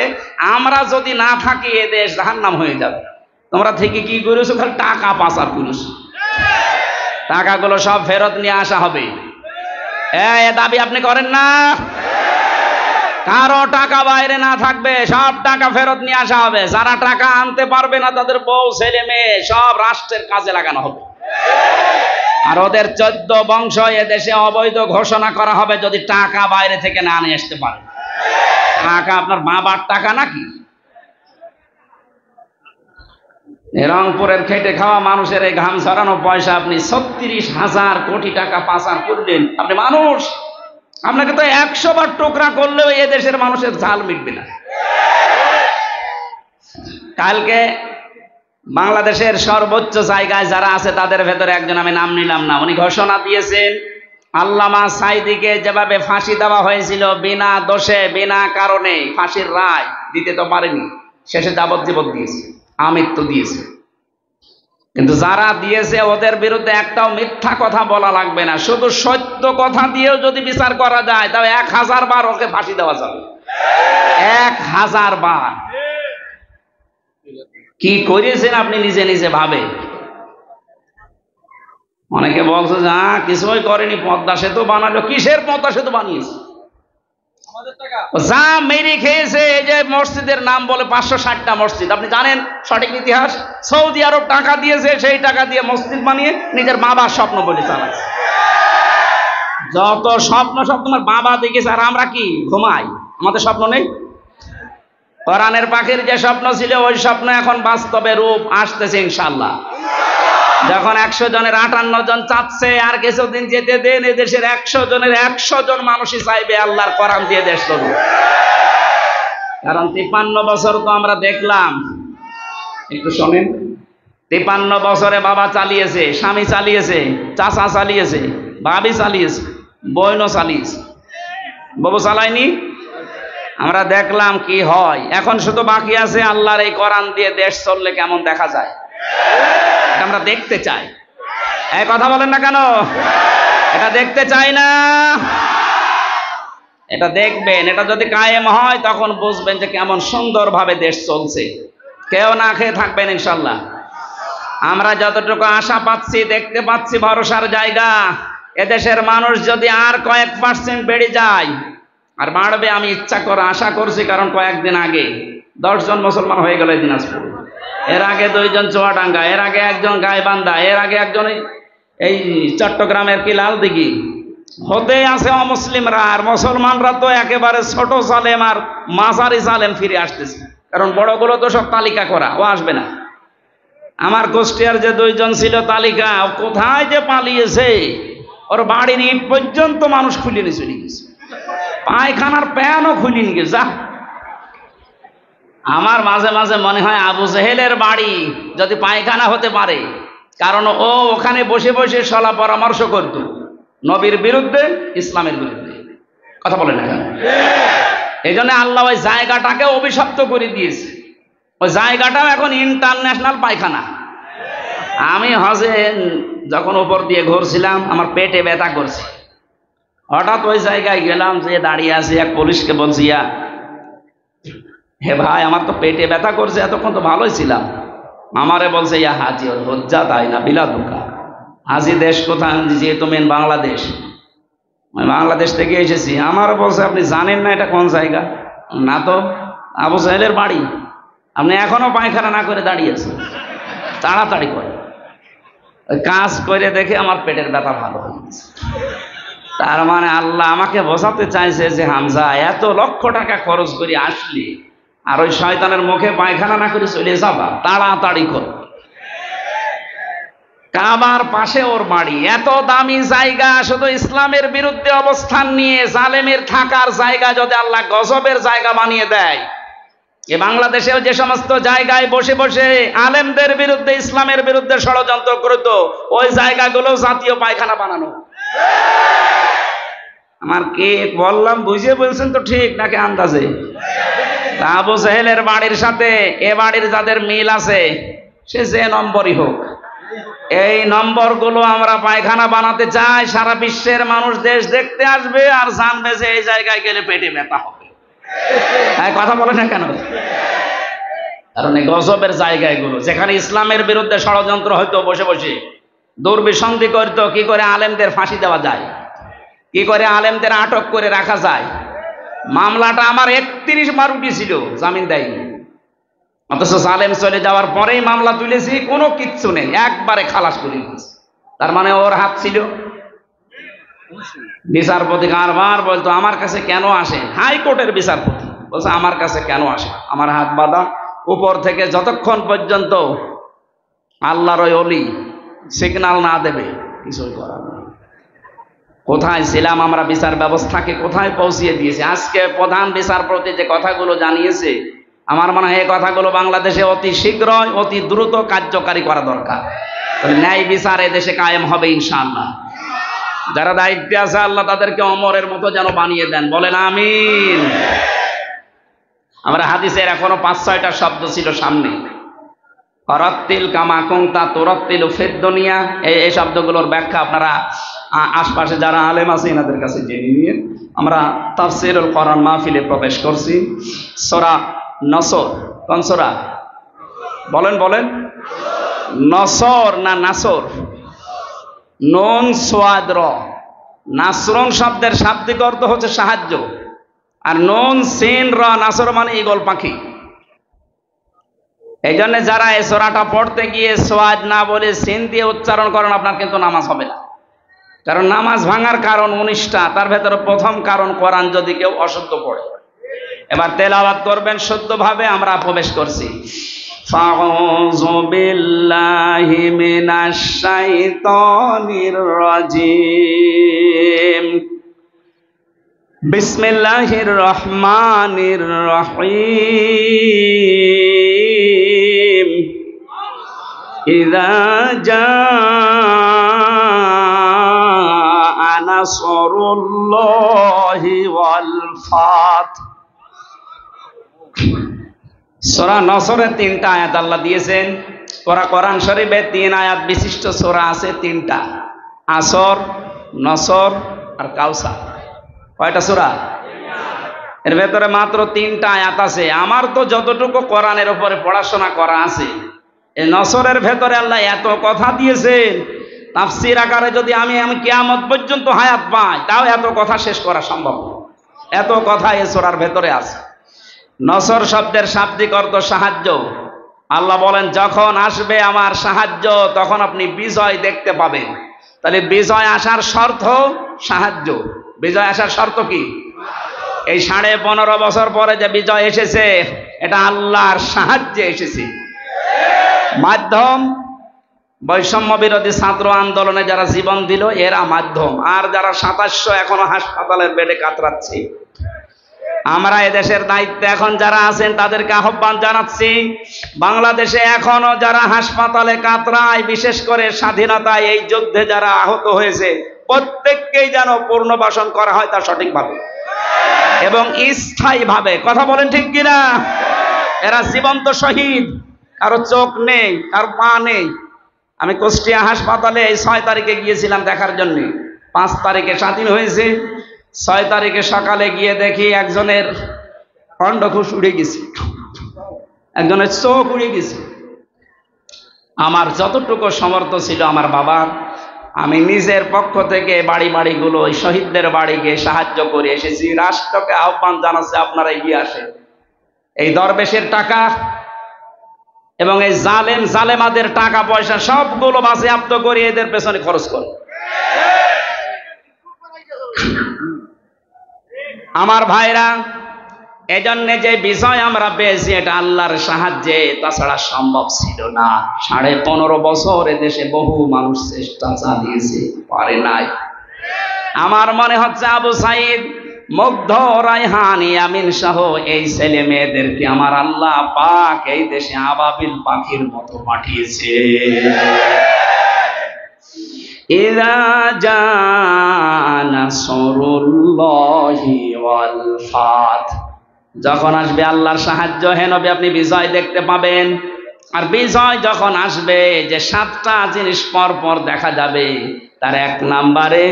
আমরা যদি না থাকি এ দেশ জাহান্নাম হয়ে যাবে। তোমরা থেকে কি করেছো? খালি টাকা পাচার করেছো, টাকাগুলো সব ফেরত নিয়ে আসা হবে। এ দাবি আপনি করেন না? কারো টাকা বাইরে না থাকবে, সব টাকা ফেরত নিয়ে আসা হবে। যারা টাকা আনতে পারবে না তাদের বউ ছেলে মেয়ে সব রাষ্ট্রের কাজে লাগানো হবে। আর ওদের 14 বংশ এ দেশে অবৈধ ঘোষণা করা হবে যদি টাকা বাইরে থেকে না নিয়ে আসতে পারে। টাকা আপনার বাবার টাকা নাকি? রংপুরের খেটে খাওয়া মানুষের এই ঘাম ছড়ানো পয়সা আপনি 36,000 কোটি টাকা পাচার করলেন। আপনি মানুষ, আপনাকে তো 100 বার টুকরা করলেও এ দেশের মানুষের ঝাল মিটবে না। কালকে বাংলাদেশের সর্বোচ্চ জায়গায় যারা আছে তাদের ভেতরে একজন, আমি নাম নিলাম না, উনি ঘোষণা দিয়েছেন আল্লামা সাঈদীকে যেভাবে ফাঁসি দেওয়া হয়েছিল বিনা দোষে বিনা কারণে, ফাঁসির রায় দিতে তো পারেনি, শেষে যাবজ্জীবন দিয়েছে, আমৃত্যু দিয়েছে। কিন্তু যারা দিয়েছে ওদের বিরুদ্ধে একটাও মিথ্যা কথা বলা লাগবে না, শুধু সত্য কথা দিয়েও যদি বিচার করা যায় তবে 1000 বার ওকে ফাঁসি দেওয়া যাবে। 1000 বার। কি করেছেন আপনি নিজে নিজে ভাবে। অনেকে বলছে যে কিছুই করেনি, পদ্মা সেতু বানালো। কিসের পদ্মা সেতু বানিয়েছে? যা মেরে খেয়েছে। এই যে মসজিদের নাম বলে 560টা মসজিদ, আপনি জানেন সঠিক ইতিহাস? সৌদি আরব টাকা দিয়েছে, সেই টাকা দিয়ে মসজিদ বানিয়ে নিজের বাবার স্বপ্ন বলে চালাচ্ছে। যত স্বপ্ন সব তোমার বাবা দেখেছে, আর আমরা কি ঘুমাই? আমাদের স্বপ্ন নেই? কোরআনের পাখির যে স্বপ্ন ছিল ওই স্বপ্ন এখন বাস্তবে রূপ আসতেছে ইনশাআল্লাহ। যখন 100 জনের 58 জন চাচ্ছে, আর কিছুদিন যেতে দেন, এদেশের 100 জনের 100 জন মানুষই চাইবে আল্লাহর কোরআন দিয়ে দেশ চলুক। কারণ 53 বছর তো আমরা দেখলাম, একটু শোনেন, 53 বছরে বাবা চালিয়েছে, স্বামী চালিয়েছে, চাচা চালিয়েছে, ভাবি চালিয়েছে, বোনও চালিয়েছে। বাবু চালায়নি? আমরা দেখলাম কি হয়। এখন শুধু বাকি আছে আল্লাহর এই কোরআন দিয়ে দেশ চললে কেমন দেখা যায়, এটা আমরা দেখতে চাই। এই কথা বলেন না কেন? এটা দেখতে চাই না? এটা দেখবেন, এটা যদি কায়েম হয় তখন বুঝবেন যে কেমন সুন্দরভাবে দেশ চলছে। কেউ না খেয়ে থাকবেন ইনশাল্লাহ। আমরা যতটুকু আশা পাচ্ছি, দেখতে পাচ্ছি ভরসার জায়গা, এদেশের মানুষ যদি আর কয়েক % বেড়ে যায়, আর বাড়বে আমি ইচ্ছা করে আশা করছি, কারণ কয়েকদিন আগে 10 জন মুসলমান হয়ে গেল দিনাজপুর, এর আগে 2 জন চুয়াডাঙ্গা, এর আগে 1 জন গাইবান্ধা, এর আগে 1 জন এই চট্টগ্রামের কি লালদিঘি। হতে আছে অমুসলিমরা, আর মুসলমানরা তো একেবারে ছোট সালেম আর মাঝারি সালেম ফিরে আসতেছে, কারণ বড়গুলো তো সব তালিকা করা, ও আসবে না। আমার কুষ্টিয়ার যে 2 জন ছিল তালিকা, কোথায় যে পালিয়েছে, ওর বাড়ির ইট পর্যন্ত মানুষ খুলে নিয়ে চলে গেছে, পায়খানার প্যানও খুলে নিয়ে গেছে। আমার মাঝে মাঝে মনে হয় আবু জেহেলের বাড়ি যদি পায়খানা হতে পারে, কারণ ও ওখানে বসে বসে সলা পরামর্শ করত নবীর বিরুদ্ধে, ইসলামের বিরুদ্ধে। কথা বলে না কেন? এই জন্য আল্লাহ ওই জায়গাটাকে অভিশপ্ত করে দিয়েছে। ওই জায়গাটাও এখন ইন্টারন্যাশনাল পায়খানা। আমি হজে যখন উপর দিয়ে ঘুরছিলাম, আমার পেটে ব্যথা করছে, হঠাৎ ওই জায়গায় গেলাম, যে দাঁড়িয়ে আছি, এক পুলিশকে বলছি, হে ভাই, আমার তো পেটে ব্যথা করছে, এতক্ষণ তো ভালোই ছিলাম। আমারে বলছে, ইয়া হাজি ওর হজ্জা তাই না বিলা দুকা। হাজি দেশ কোথায়? যেহেতু মেন বাংলাদেশ, আমি বাংলাদেশ থেকে এসেছি। আমারও বলছে, আপনি জানেন না এটা কোন জায়গা? না তো। আবু সাহেলের বাড়ি, আপনি এখনো পায়খানা না করে দাঁড়িয়ে আছেন, তাড়াতাড়ি করে। কাজ করে দেখে আমার পেটের ব্যথা ভালো হয়ে গেছে। তার মানে আল্লাহ আমাকে বোঝাতে চাইছে যে হামজা, এত লক্ষ টাকা খরচ করে আসলি, আর ওই শয়তানের মুখে পায়খানা না করে চলে যাবা, তাড়াতাড়ি কর। কাবার পাশে ওর বাড়ি, এত দামি জায়গা, শুধু ইসলামের বিরুদ্ধে অবস্থান নিয়ে জালেমের থাকার জায়গা যদি আল্লাহ গজবের জায়গা বানিয়ে দেয়, এ বাংলাদেশেও যে সমস্ত জায়গায় বসে বসে আলেমদের বিরুদ্ধে, ইসলামের বিরুদ্ধে ষড়যন্ত্র করত, ওই জায়গাগুলো জাতীয় পায়খানা বানানো। আমার কে বললাম বুঝে বলছেন তো ঠিক নাকি আন্দাজে? আবু জেহেলের বাড়ির সাথে এ বাড়ির যাদের মিল আছে, সে যে নম্বরই হোক, এই নম্বরগুলো আমরা পায়খানা বানাতে চাই। সারা বিশ্বের মানুষ দেশ দেখতে আসবে আর জানবে যে এই জায়গায় গেলে পেটে ব্যথা হবে। কথা বলে না কেন? কারণ এই গজবের জায়গাগুলো, যেখানে ইসলামের বিরুদ্ধে ষড়যন্ত্র হয়তো বসে বসে দুর্বিসন্ধি করতো, কি করে আলেমদের ফাঁসি দেওয়া যায়, কি করে আলেমদের আটক করে রাখা যায়। মামলাটা আমার 31 বার উঠেছিল, জামিন দেয়নি, অথচ জালেম চলে যাওয়ার পরেই মামলা তুলেছি, কোনো কিচ্ছু নেই, একবারে খালাস করে দিয়েছি। তার মানে ওর হাত ছিল। বিচারপতি কারবার বলতো, আমার কাছে কেন আসে? হাইকোর্টের বিচারপতি বলছে, আমার কাছে কেন আসে? আমার হাত বাঁধা, উপর থেকে যতক্ষণ পর্যন্ত আল্লাহর ওই অলি সিগন্যাল না দেবে কিছুই করার নেই। কোথায় ছিলাম আমরা? বিচার ব্যবস্থাকে কোথায় পৌঁছিয়ে দিয়েছে। আজকে প্রধান বিচারপতি যে কথাগুলো জানিয়েছে, আমার মনে হয় এই কথাগুলো বাংলাদেশে অতি শীঘ্রই, অতি দ্রুত কার্যকারী করা দরকার। ন্যায় বিচার এদেশে কায়েম হবে ইনশাআল্লাহ। যারা দায়িত্বে আছে, আল্লাহ তাদেরকে অমরের মতো যেন বানিয়ে দেন, বলেন আমিন। আমরা হাদিসের এখনো 5-6টা শব্দ ছিল সামনে, অরাত্তিল কামা কুনতা তুরাত্তিল ফিদ দুনিয়া, এই শব্দগুলোর ব্যাখ্যা আপনারা আশপাশে যারা আলেম আছে এনাদের কাছে জেনে নিয়ে আমরা তাফসীরুল কোরআন মাহফিলে প্রবেশ করছি। সূরা নসর, কোন সূরা? বলেন বলেন, নসর না নাসর? নুন সোয়াদ র। নাসরুন শব্দের শাব্দিক অর্থ হচ্ছে সাহায্য, আর নুন সিন র নাসর মানে ঈগল পাখি। এই জন্য যারা এই সূরাটা পড়তে গিয়ে সোয়াদ না বলে সিন দিয়ে উচ্চারণ করেন, আপনার কিন্তু নামাজ হবে না। কারণ নামাজ ভাঙার কারণ 19টা, তার ভেতরে প্রথম কারণ কোরআন যদি কেউ অশুদ্ধ পড়ে। এবার তেলাওয়াত করবেন শুদ্ধভাবে। আমরা প্রবেশ করছি। ফাউযু বিল্লাহি মিনাশ শাইতানির রাজিম। বিসমিল্লাহির রহমানির রহিম। ইযা জাআ নাসরুল্লাহি ওয়াল ফাত। সূরা নসরের 3টা আয়াত আল্লাহ দিয়েছেন। কোরআন শরীফে 3 আয়াত বিশিষ্ট সূরা আছে 3টা, আসর, নসর আর কাউসার। কয়টা সূরা? এর ভেতরে মাত্র 3টা আয়াত আছে। আমার তো যতটুকু কোরআনের উপরে পড়াশোনা করা আছে, এই নসরের ভেতরে আল্লাহ এত কথা দিয়েছেন, তাফসীর আকারে যদি আমি কিয়ামত পর্যন্ত হায়াত পাই তাও এত কথা শেষ করা সম্ভব না। এত কথা এই সূরার ভেতরে আছে। নসর শব্দের শাব্দিক অর্থ সাহায্য। আল্লাহ বলেন যখন আসবে আমার সাহায্য তখন আপনি বিজয় দেখতে পাবেন। তাহলে বিজয় আসার শর্ত সাহায্য। বিজয় আসার শর্ত কি? এই 15.5 বছর পরে যে বিজয় এসেছে এটা আল্লাহর সাহায্যে এসেছে। মাধ্যম বৈষম্য বিরোধী ছাত্র আন্দোলনে যারা জীবন দিল এরা মাধ্যম, আর যারা 2700 এখনো হাসপাতালের বেডে কাতরাচ্ছে। আমরা এদেশের দায়িত্বে এখন যারা আছেন তাদেরকে আহ্বান জানাচ্ছি, বাংলাদেশে এখনো যারা হাসপাতালে কাতরায়, বিশেষ করে স্বাধীনতায় এই যুদ্ধে যারা আহত হয়েছে প্রত্যেককেই যেন পুনর্বাসন করা হয় তা সঠিকভাবে এবং স্থায়ীভাবে। কথা বলেন ঠিক কিনা? এরা জীবন্ত শহীদ, কারো চোখ নেই, কারো পা নেই। আমি কুষ্টিয়া হাসপাতালে এই 6 তারিখে গিয়েছিলাম দেখার জন্য। 5 তারিখে স্বাধীন হয়েছে, 6 তারিখে সকালে গিয়ে দেখি একজনের অন্ডকোষ উড়ে গেছে, একজনের চোখ উড়ে গেছে। আমার যতটুকু সমর্থ ছিল আমার বাবার, আমি নিজের পক্ষ থেকে বাড়িগুলো ওই শহীদদের বাড়িকে সাহায্য করে এসেছি। রাষ্ট্রকে আহ্বান জানাচ্ছে আপনারা এগিয়ে আসেন। এই দরবেশের টাকা এবং এই জালেমাদের টাকা পয়সা সবগুলো বাজেয়াপ্ত করে এদের পেছনে খরচ করে। আমার ভাইরা, এজন্য যে বিজয় আমরা পেয়েছি এটা আল্লাহর সাহায্যে, তাছাড়া সম্ভব ছিল না। 15.5 বছর এদেশে বহু মানুষ চেষ্টা চালিয়েছে, পারে নাই। আমার মনে হচ্ছে আবু সাইদ, মুগ্ধ, রায়হান, ইয়ামিন সহ এই ছেলে মেয়েদেরকে আমার আল্লাহ পাক এই দেশে আবাবিল পাখির মতো পাঠিয়েছে। ইযা জাআ নাসরুল্লাহি ওয়াল ফাত, যখন আসবে আল্লাহর সাহায্য হে নবী আপনি বিজয় দেখতে পাবেন। আর বিজয় যখন আসবে যে 7টা জিনিস পর পর দেখা যাবে, তার 1 নম্বরে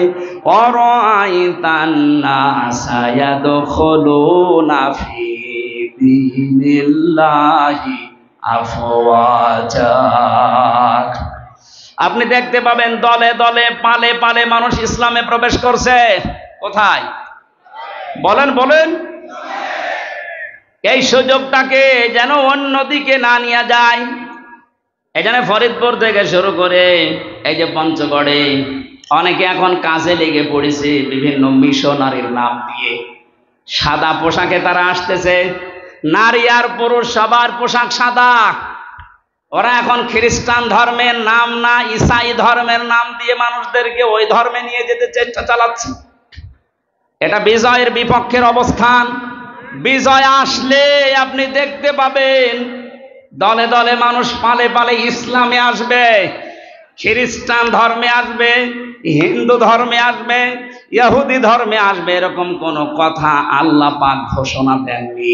অরাইতান নাসা ইয়াদখুলুনা ফি দীনিল্লাহি আফওয়াজা, আপনি দেখতে পাবেন দলে দলে পালে পালে মানুষ ইসলামে প্রবেশ করছে। কোথায়? বলেন বলেন। এই সুযোগটাকে যেন অন্যদিকে না নিয়ে যায়। এই জন্য ফরিদপুর থেকে শুরু করে এই যে পঞ্চগড়ে অনেকে এখন কাজে লেগে পড়েছে বিভিন্ন মিশনারির নাম দিয়ে। সাদা পোশাকে তারা আসতেছে, নারী আর পুরুষ সবার পোশাক সাদা। ওরা এখন খ্রিস্টান ধর্মের নাম না, ঈসাই ধর্মের নাম দিয়ে মানুষদেরকে ওই ধর্মে নিয়ে যেতে চেষ্টা চালাচ্ছে। এটা বিজয়ের বিপক্ষের অবস্থান। বিজয় আসলে আপনি দেখতে পাবেন দলে দলে মানুষ পালে পালে ইসলামে আসবে, খ্রিস্টান ধর্মে আসবে, হিন্দু ধর্মে আসবে, ইহুদি ধর্মে আসবে। এরকম কোন কথা আল্লাহ পাক ঘোষণা দেননি।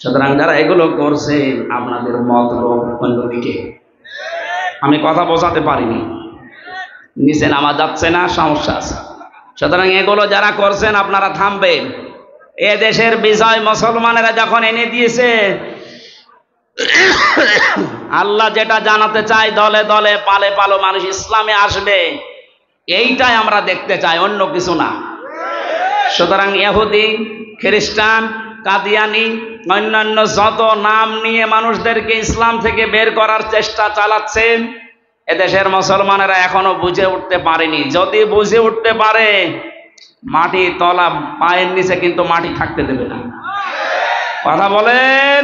সুতরাং যারা এগুলো করছে আপনাদের মতলব অন্যদিকে। আমি কথা বোঝাতে পারিনি, নিচে নামা যাচ্ছে না, সমস্যা আছে। সুতরাং এগুলো যারা করছেন আপনারা থামবেন। এ দেশের বিজয় মুসলমানেরা যখন এনে দিয়েছে, আল্লাহ যেটা জানাতে চায় দলে দলে পালে পালো মানুষ ইসলামে আসবে, এইটাই আমরা দেখতে চাই, অন্য কিছু না। সুতরাং ইহুদি, খ্রিস্টান, কাদিয়ানি, অন্যান্য যত নাম নিয়ে মানুষদেরকে ইসলাম থেকে বের করার চেষ্টা চালাচ্ছেন, এদেশের মুসলমানেরা এখনো বুঝে উঠতে পারেনি। যদি বুঝে উঠতে পারে, মাটি তলা পায়ের নিচে কিন্তু মাটি থাকতে দেবে না। কথা বলেন।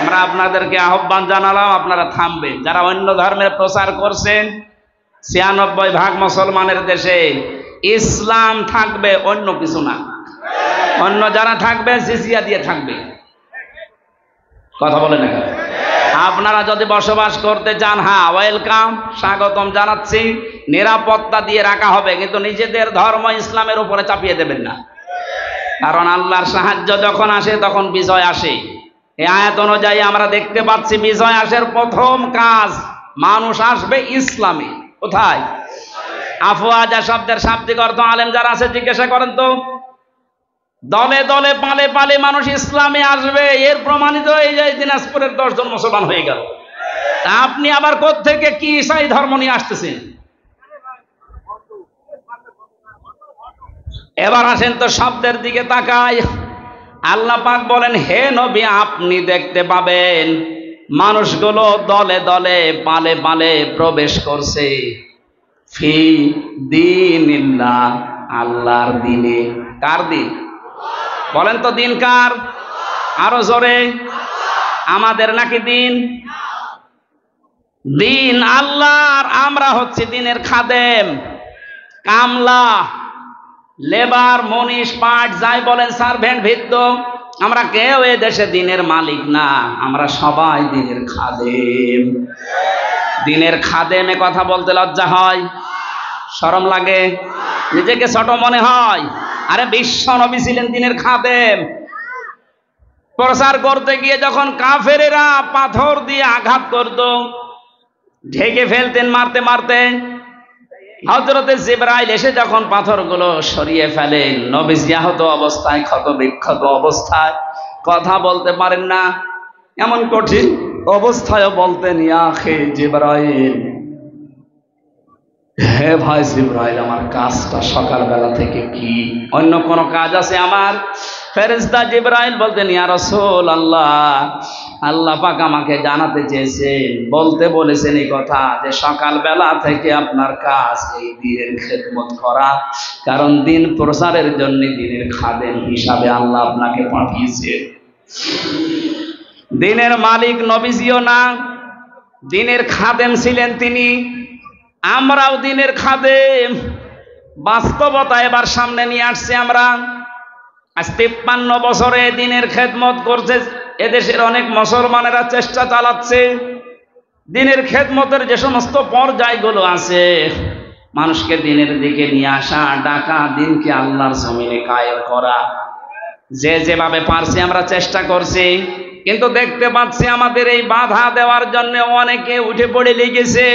আমরা আপনাদেরকে আহ্বান জানালাম, আপনারা থামবেন। যারা অন্য ধর্মের প্রচার করছেন, 96% মুসলমানের দেশে ইসলাম থাকবে, অন্য কিছু না। অন্য যারা থাকবে জিজিয়া দিয়ে থাকবে। কথা বলে না। আপনারা যদি বসবাস করতে চান, হ্যাঁ ওয়েলকাম, স্বাগতম জানাচ্ছি, নিরাপত্তা দিয়ে রাখা হবে, কিন্তু নিজেদের ধর্ম ইসলামের উপরে চাপিয়ে দেবেন না। কারণ আল্লাহর সাহায্য যখন আসে তখন বিজয় আসে। এই আয়াত অনুযায়ী আমরা দেখতে পাচ্ছি বিজয় আসের প্রথম কাজ, মানুষ আসবে ইসলামে। কোথায়? আফওয়াজা শব্দের শাব্দিক অর্থ আলেম যারা আছে জিজ্ঞাসা করেন তো। দলে দলে পালে পালে মানুষ ইসলামে আসবে, এর প্রমাণিত এই যে দিনাজপুরের 10 জন মুসলমান হয়ে গেল। আপনি আবার কোত্থেকে কি ঈসাই ধর্ম নিয়ে আসতেছেন? এবার আসেন তো শব্দের দিকে তাকাই। আল্লাহ পাক বলেন, হে নবী আপনি দেখতে পাবেন মানুষগুলো দলে দলে পালে পালে প্রবেশ করছে ফি দীনিল্লাহ, আল্লাহর দিনে। কার দিন? বলেন তো দিন কার? আরো জোরে। আমাদের নাকি দিন? দিন আল্লাহর, আমরা হচ্ছে দিনের খাদেম, কামলা, লেবার, মনীষ, পাট, যাই বলেন, সার্ভেন্ট, ভিত্ত। আমরা কেউ এ দেশে দিনের মালিক না, আমরা সবাই দিনের খাদেম। দিনের খাদেমে কথা বলতে লজ্জা হয়, শরম লাগে, নিজেকে ছোট মনে হয়। আরে বিশ্ব নবী ছিলেন দিনের খাদেম। প্রচার করতে গিয়ে যখন কাফেরেরা পাথর দিয়ে আঘাত করত, ঢেকে ফেলতেন মারতে মারতে, হযরতে জিবরাইল এসে যখন পাথরগুলো সরিয়ে ফেলেন, নবীজি আহত অবস্থায়, ক্ষত বিক্ষত অবস্থায়, কথা বলতে পারেন না, এমন কঠিন অবস্থায় বলতেন, ইয়া আখি জিবরাইল, হে ভাই জিবরাইল, আমার কাজটা সকালবেলা থেকে কি? অন্য কোন কাজ আছে আমার? ফেরেশতা জিবরাইল বলতেন, ইয়া রাসূলুল্লাহ, আল্লাহ পাক আমাকে জানাতে চেয়েছেন, বলতে বলেছেন এই কথা যে সকালবেলা থেকে আপনার কাজ এই দ্বীনের খেদমত করা, কারণ দিন প্রচারের জন্য দিনের খাদেম হিসাবে আল্লাহ আপনাকে পাঠিয়েছে। দিনের মালিক নবীজিও না, দিনের খাদেম ছিলেন তিনি। আমরাও দিনের খাদেম। বাস্তবতা এবার সামনে নিয়ে আসছে। আমরা আজ 53 বছরে দিনের খেদমত করছে এদেশের অনেক মুসলমানেরা, চেষ্টা চালাচ্ছে দিনের খেদমতের যে সমস্ত পর্যায়গুলো আছে, মানুষকে দিনের দিকে নিয়ে আসা, ডাকা, দিনকে আল্লাহর জমিনে কায়েম করা, যে যেভাবে পারছি আমরা চেষ্টা করছি। কিন্তু দেখতে পাচ্ছি আমাদের এই বাধা দেওয়ার জন্য অনেকে উঠে পড়ে লেগেছে।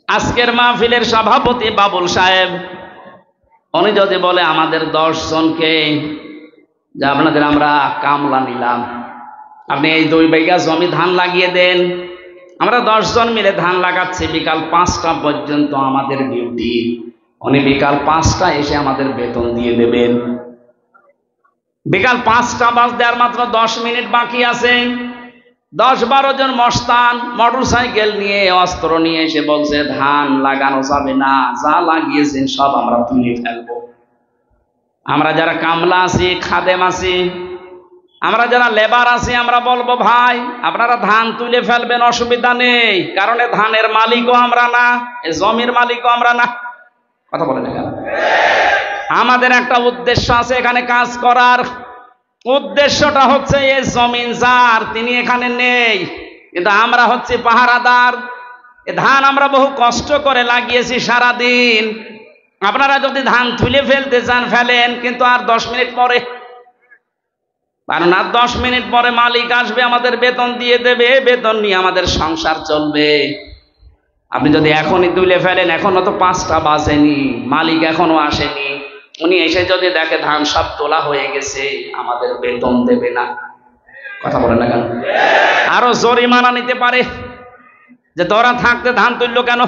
আজকের মাহফিলের সভাপতি বাবুল সাহেব, উনি যদি বলে আমাদের 10 জনকে যে আপনাদের আমরা কামলা নিলাম, আপনি এই 2 বিঘা জমি ধান লাগিয়ে দেন, আমরা 10 জন মিলে ধান লাগাচ্ছি, বিকাল 5টা পর্যন্ত আমাদের ডিউটি, উনি বিকাল 5টায় এসে আমাদের বেতন দিয়ে দেবেন। বিকাল 5টা বাজতে আর মাত্র 10 মিনিট বাকি আছে। 10-12 জন মস্তান মোটর সাইকেল নিয়ে, অস্ত্র নিয়ে এসে বলছে ধান লাগানো যাবে না, যা লাগিয়েছেন সব আমরা তুলে ফেলবো। আমরা যারা কামলা আছি, খাদেম আছি, আমরা যারা লেবার আছি, আমরা বলবো ভাই আপনারা ধান তুলে ফেলবেন, অসুবিধা নেই, কারণ ধানের মালিকও আমরা না, জমির মালিকও আমরা না। কথা বলে না? আমাদের একটা উদ্দেশ্য আছে এখানে কাজ করার। উদ্দেশ্যটা হচ্ছে এই জমিন যার, তিনি এখানে নেই, কিন্তু আমরা হচ্ছে পাহারাদার। এ ধান আমরা বহু কষ্ট করে লাগিয়েছি সারাদিন। আপনারা যদি ধান তুলে ফেলতে চান ফেলেন, কিন্তু আর 10 মিনিট পরে, কারণ আর 10 মিনিট পরে মালিক আসবে, আমাদের বেতন দিয়ে দেবে, বেতন নিয়ে আমাদের সংসার চলবে। আপনি যদি এখনই তুলে ফেলেন, এখনো তো 5টা বাজেনি, মালিক এখনো আসেনি, উনি এসে যদি দেখে ধান সব তোলা হয়ে গেছে, আমাদের বেতন দেবে না। কথা বলেন না কেন? আরো জরিমানা নিতে পারে যে তোরা থাকতে ধান তুললো কেন।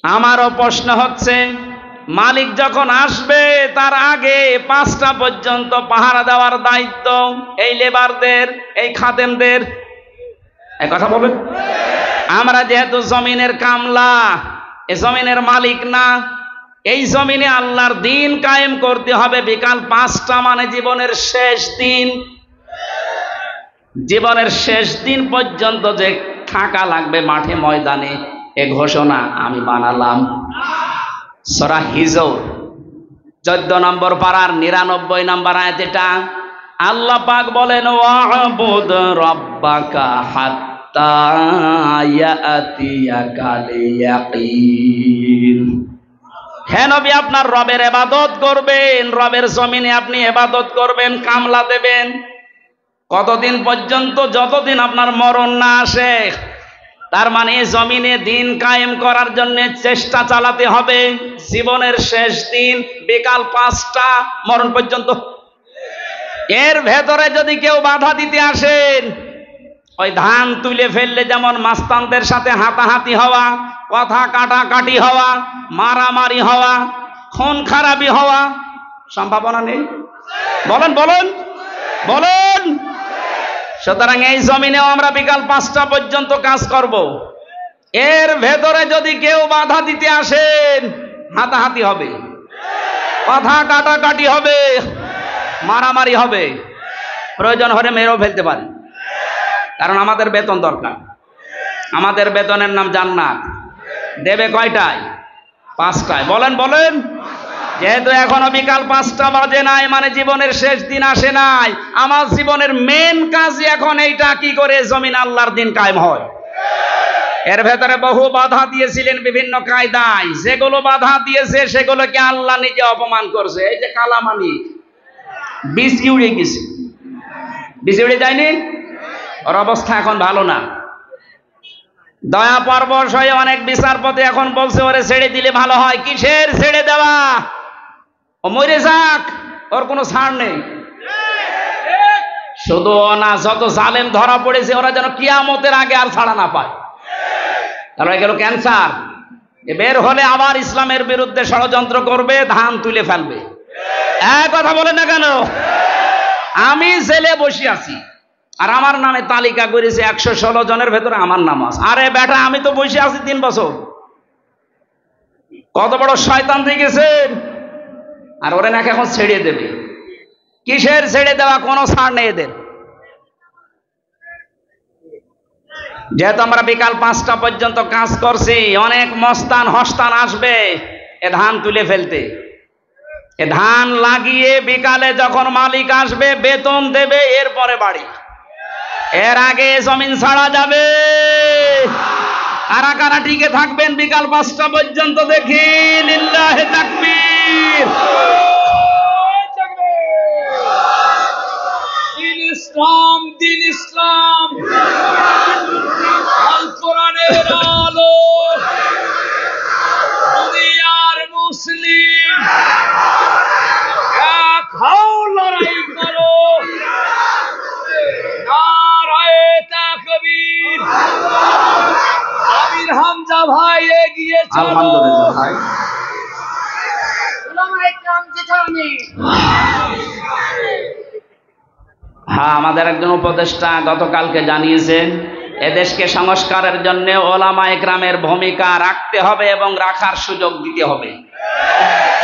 আমারও প্রশ্ন হচ্ছে, মালিক যখন আসবে তার আগে 5টা পর্যন্ত পাহারা দেওয়ার দায়িত্ব এই লেবারদের, এই খাদেমদের। এই কথা বলেন। আমরা যেহেতু জমিনের কামলা, এ জমিনের মালিক না, এই জমিনে আল্লাহর দিন কায়েম করতে হবে। বিকাল 5টা মানে জীবনের শেষ দিন, জীবনের শেষ দিন পর্যন্ত যে থাকা লাগবে মাঠে ময়দানে, এ ঘোষণা আমি বানালাম। সূরা হিজর 14 নম্বর পারার 99 নম্বর আয়াত এটা। আল্লাহ পাক বলেন, ওয়াবুদ রাব্বাকা হাত্তা ইয়াতিয়াকাল ইয়াকিন। হে নবী, আপনার রবের ইবাদত করবেন, রবের জমিনে আপনি ইবাদত করবেন, কামলা দেবেন। কতদিন পর্যন্ত? যতদিন আপনার মরণ না আসে। তার মানে জমিনে দিন কায়েম করার জন্য চেষ্টা চালাতে হবে জীবনের শেষ দিন, বিকাল 5টা মরণ পর্যন্ত। এর ভেতরে যদি কেউ বাধা দিতে আসেন, ওই ধান তুলে ফেললে যেমন মাস্তানদের সাথে হাতাহাতি হওয়া, কথা কাটাকাটি হওয়া, মারামারি হওয়া, খুন খারাপি হওয়া সম্ভাবনা নেই? বলেন বলেন বলেন। সুতরাং এই জমিনেও আমরা বিকাল 5টা পর্যন্ত কাজ করব। এর ভেতরে যদি কেউ বাধা দিতে আসেন, হাতাহাতি হবে, কথা কাটাকাটি হবে, মারামারি হবে, প্রয়োজন হলে মেরেও ফেলতে পারে। কারণ আমাদের বেতন দরকার। আমাদের বেতনের নাম জান্নাত। দেবে কয়টায়? 5টায়। বলেন বলেন। যেহেতু এখনো বিকাল 5টা বাজে নাই, মানে জীবনের শেষ দিন আসে নাই, আমার জীবনের মেন কাজ এখন এইটা, কি করে জমিন আল্লাহর দিন কায়েম হয়। এর ভেতরে বহু বাধা দিয়েছিলেন বিভিন্ন কায়দায়, যেগুলো বাধা দিয়েছে সেগুলোকে আল্লাহ নিজে অপমান করছে। এই যে কালামানি বিসি উড়ে গেছে, বিসি উড়ে যায়নি? ওর অবস্থা এখন ভালো না। দয়া পরবশ হয়ে অনেক বিচারপতি এখন বলছে ওরে ছেড়ে দিলে ভালো হয়। কিসের ছেড়ে দেওয়া? ও মরে যাক, ওর কোনো ছাড় নেই। শুধু না, যত জালেম ধরা পড়েছে ওরা যেন কিয়ামতের আগে আর ছাড়া না পায়। তাহলে গেল ক্যান্সার। বের হলে আবার ইসলামের বিরুদ্ধে ষড়যন্ত্র করবে, ধান তুলে ফেলবে। এক কথা বলে না কেন? আমি জেলে বসে আছি আর আমার নামে তালিকা করেছে 116 জনের ভেতরে আমার নাম আছে। আরে বেটা, আমি তো বসে আছি 3 বছর। কত বড় শয়তান হয়ে গেছেন। আর ওরা নাকি এখন ছেড়ে দেবে। কিসের ছেড়ে দেওয়া? কোনো ছাড় নেই এদের। যেহেতু আমরা বিকাল 5টা পর্যন্ত কাজ করছি, অনেক মস্তান হস্তান আসবে এ ধান তুলে ফেলতে। এ ধান লাগিয়ে বিকালে যখন মালিক আসবে বেতন দেবে, এরপরে বাড়ি। এর আগে জমিন ছাড়া যাবে। কারা কারা টিকে থাকবেন বিকাল 5টা পর্যন্ত দেখি? লিল্লাহে তাকবীর। দিন ইসলাম, দিন ইসলাম, আল কোরআনের আলো, দুনিয়ার মুসলিম এক হও, লড়াই করো, নারায়ে তাকবীর। আমির হামজা ভাই এগিয়ে চলো। আলহামদুলিল্লাহ ভাই। উলামায়ে কেরাম যেখানে। হ্যাঁ, আমাদের একজন উপদেষ্টা গতকালকে জানিয়েছেন এদেশকে সংস্কারের জন্য ওলামায়ে কেরামের ভূমিকা রাখতে হবে এবং রাখার সুযোগ দিতে হবে।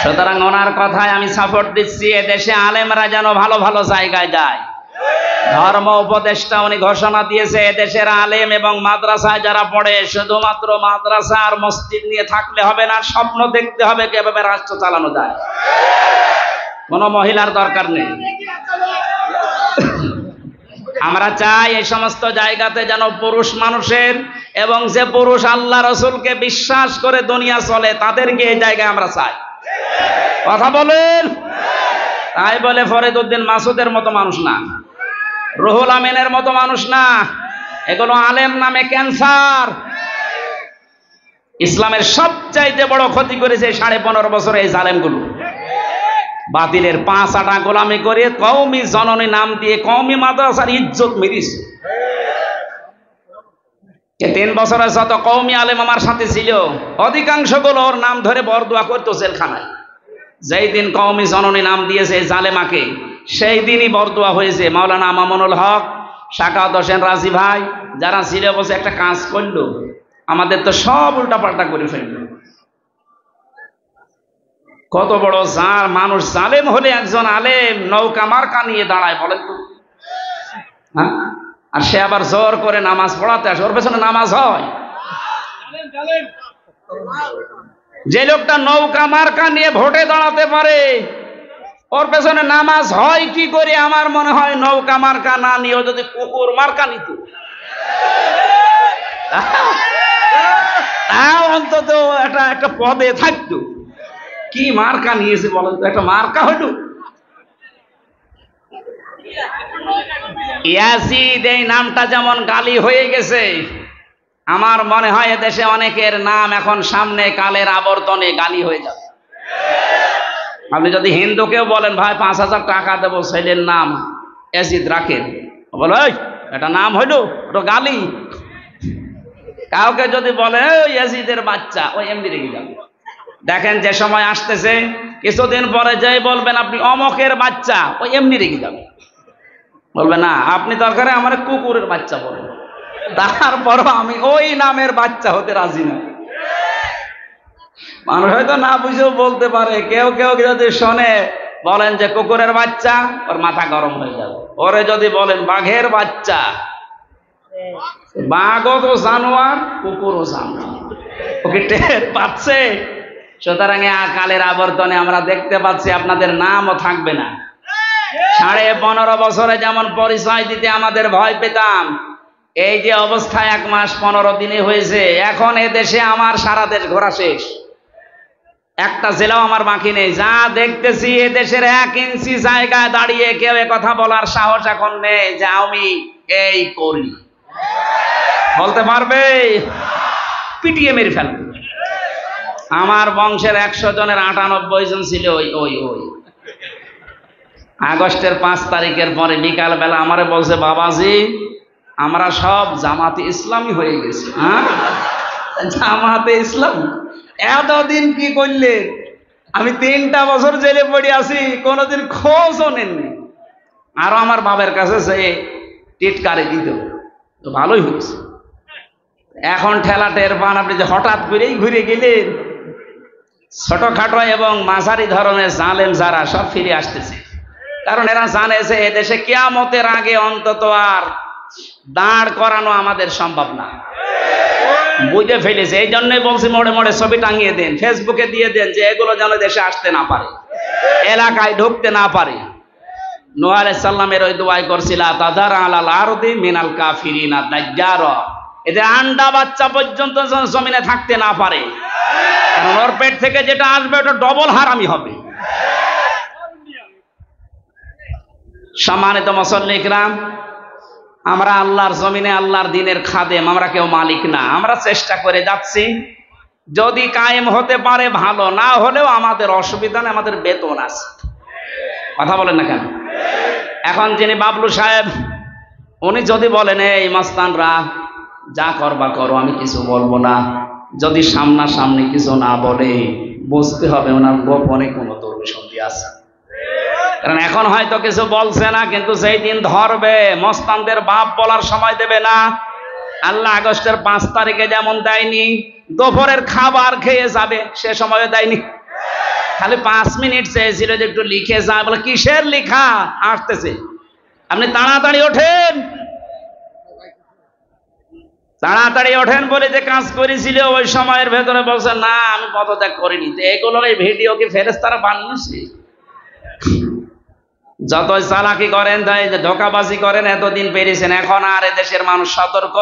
সুতরাং ওনার কথায় আমি সাপোর্ট দিচ্ছি। এদেশে আলেমরা যেন ভালো ভালো জায়গায় যায়। ধর্ম উপদেষ্টা উনি ঘোষণা দিয়েছে এদেশের আলেম এবং মাদ্রাসায় যারা পড়ে, শুধুমাত্র মাদ্রাসা আর মসজিদ নিয়ে থাকলে হবে না, স্বপ্ন দেখতে হবে কিভাবে রাষ্ট্র চালানো যায়। কোনো মহিলার দরকার নেই। আমরা চাই এই সমস্ত জায়গাতে যেন পুরুষ মানুষের, এবং যে পুরুষ আল্লাহ রসুলকে বিশ্বাস করে দুনিয়া চলে, তাদেরকে এই জায়গায় আমরা চাই। কথা বলেন। তাই বলে ফরিদ উদ্দিন মাসুদের মতো মানুষ না, রুহুল আমিনের মতো মানুষ না। এগুলো আলেম নামে ক্যান্সার। ইসলামের সবচাইতে বড় ক্ষতি করেছে 15.5 বছরে এই জালেমগুলো। বাতিলের 5 আটা গোলামি করে কওমি জননী নাম দিয়ে কওমি মাদ্রাসার ইজ্জত মেরিছে। 3 বছরের যত কওমি আলেম আমার সাথে ছিল, অধিকাংশগুলো ওর নাম ধরে বরদোয়া করতো জেলখানায়। যেই দিন কওমি জননী নাম দিয়েছে জালেমাকে, সেই দিনই বরদোয়া হয়েছে। মাওলানা মামুনুল হক, শাকাওয়াত হোসেন রাজি ভাই যারা ছিল, বসে একটা কাজ করলো, আমাদের তো সব উল্টাপাল্টা করে ফেললো। কত বড় জার মানুষ। জালেম হলে একজন আলেম নৌকা মার্কা নিয়ে দাঁড়ায়, বলেন তো? হ্যাঁ, আর সে আবার জোর করে নামাজ পড়াতে আসে, ওর পেছনে নামাজ হয়? যে লোকটা নৌকা মার্কা নিয়ে ভোটে দাঁড়াতে পারে, ওর পেছনে নামাজ হয় কি করে? আমার মনে হয় নৌকা মার্কা না নিয়েও যদি কুকুর মার্কা নিত, তাও অন্তত একটা পদে থাকতো। কি মার্কা নিয়েছে বলেন তো, একটা মার্কা হইল ইয়াজিদ। এই নামটা যেমন গালি হয়ে গেছে, আমার মনে হয় এদেশে অনেকের নাম এখন সামনে কালের আবর্তনে গালি হয়ে যাবে। আপনি যদি হিন্দুকেও বলেন ভাই 5,000 টাকা দেবো ছেলের নাম ইয়াজিদ রাখেন, বলে এটা নাম হইলো, ওটা গালি। কাউকে যদি বলে ইয়াজিদের বাচ্চা, ওই এমনি রেখে যাবে। দেখেন যে সময় আসতেছে, কিছুদিন পরে যেই বলবেন আপনি অমকের বাচ্চা, ওই এমনি রেখে যাবে, বলবে না আপনি দরকারে আমার কুকুরের বাচ্চা বলেন, তারপরও আমি ওই নামের বাচ্চা হতে রাজি না। মানুষ হয়তো না বুঝেও বলতে পারে, কেউ কেউ যদি শোনে বলেন যে কুকুরের বাচ্চা, ওর মাথা গরম হয়ে যাবে। ওরে যদি বলেন বাঘের বাচ্চা, বাঘও তো জানোয়ার, কুকুরও জানোয়ার, ওকে টের পাচ্ছে। সুতরাং কালের আবর্তনে আমরা দেখতে পাচ্ছি আপনাদের নামও থাকবে না। 15.5 বছরে যেমন পরিচয় দিতে আমাদের ভয় পেতাম, এই যে অবস্থা 1 মাস 15 দিনে হয়েছে, এখন এদেশে আমার সারা দেশ ঘোরা শেষ, একটা জেলাও আমার বাকি নেই। যা দেখতেছি এদেশের 1 ইঞ্চি জায়গায় দাঁড়িয়ে কেউ কথা বলার সাহস এখন নেই যে আমি এই করি, বলতে পারবে, পিটিয়ে মেরে ফেলবে। আমার বংশের 100 জনের 98 জন ছিল ওই আগস্টের 5 তারিখের পরে বিকাল বেলা আমারে বলছে, বাবাজি আমরা সব জামাতে ইসলামী হয়ে গেছি। হ্যাঁ, জামাতে ইসলাম এতদিন কি করলে? আমি 3টা বছর জেলে পড়ে আছি, কোনোদিন খোঁজও নেননি। আরো আমার বাবার কাছে সে টিটকারে দিত, তো ভালোই হয়েছে। এখন ঠেলা টের পান আপনি যে হঠাৎ করেই ঘুরে গেলেন। ছোটখাটো এবং মাঝারি ধরনের জালেম যারা সব ফিরে আসতেছে, কারণ এরা জানে যে এদেশে কিয়ামতের আগে অন্তত আর দাঁড় করানো আমাদের সম্ভব না, বুঝে ফেলেছে। এই জন্যই বলছি মোড়ে মোড়ে ছবি টাঙিয়ে দেন, ফেসবুকে দিয়ে দেন যে এগুলো যেন দেশে আসতে না পারে, এলাকায় ঢুকতে না পারে। নূহ আলাইহিস সালামের ওই দোয়াই করছিল, তাদার আলাল আরদি মিনাল কাফিরিনা দাজ্জারা, এদের আন্ডা বাচ্চা পর্যন্ত জমিনে থাকতে না পারে, কারণ ওর পেট থেকে যেটা আসবে ওটা ডবল হারামি হবে। সম্মানিত মুসল্লি কিরাম, আমরা আল্লাহর জমিনে আল্লাহর দ্বীনের খাদেম, আমরা কেউ মালিক না। আমরা চেষ্টা করে যাচ্ছি, যদি কায়েম হতে পারে ভালো, না হলেও আমাদের অসুবিধা নেই, আমাদের বেতন আছে। কথা বলেন না কেন? এখন যিনি বাবলু সাহেব, উনি যদি বলেন এই মাস্তানরা যা করবা করো, আমি কিছু বলবো না, যদি সামনাসামনি কিছু না বলে বুঝতে হবে ওনার গোপনে কোনো দুর্বিসন্ধি আছে। কারণ এখন হয়তো কিছু বলছে না, কিন্তু সেই দিন ধরবে, মস্তানদের বাপ বলার সময় দেবে না। আল্লাহ আগস্টের 5 তারিখে যেমন দেয়নি, দুপুরের খাবার খেয়ে যাবে সে সময়ও দেয়নি। খালি 5 মিনিট চেয়েছিল যে একটু লিখে যায়, বলে কিসের লিখা আসতেছে, আপনি তাড়াতাড়ি ওঠেন, তাড়াতাড়ি ওঠেন বলে যে কাজ করেছিল ওই সময়ের ভেতরে বলছে না আমি পদত্যাগ করিনি। তো এগুলোর এই ভিডিও কি ফেরেশতারা বানিয়েছে? যতই চালাকি করেন, ধোঁকাবাজি করেন, এতদিন পেরেছেন, এখন আর এদেশের মানুষ সতর্ক,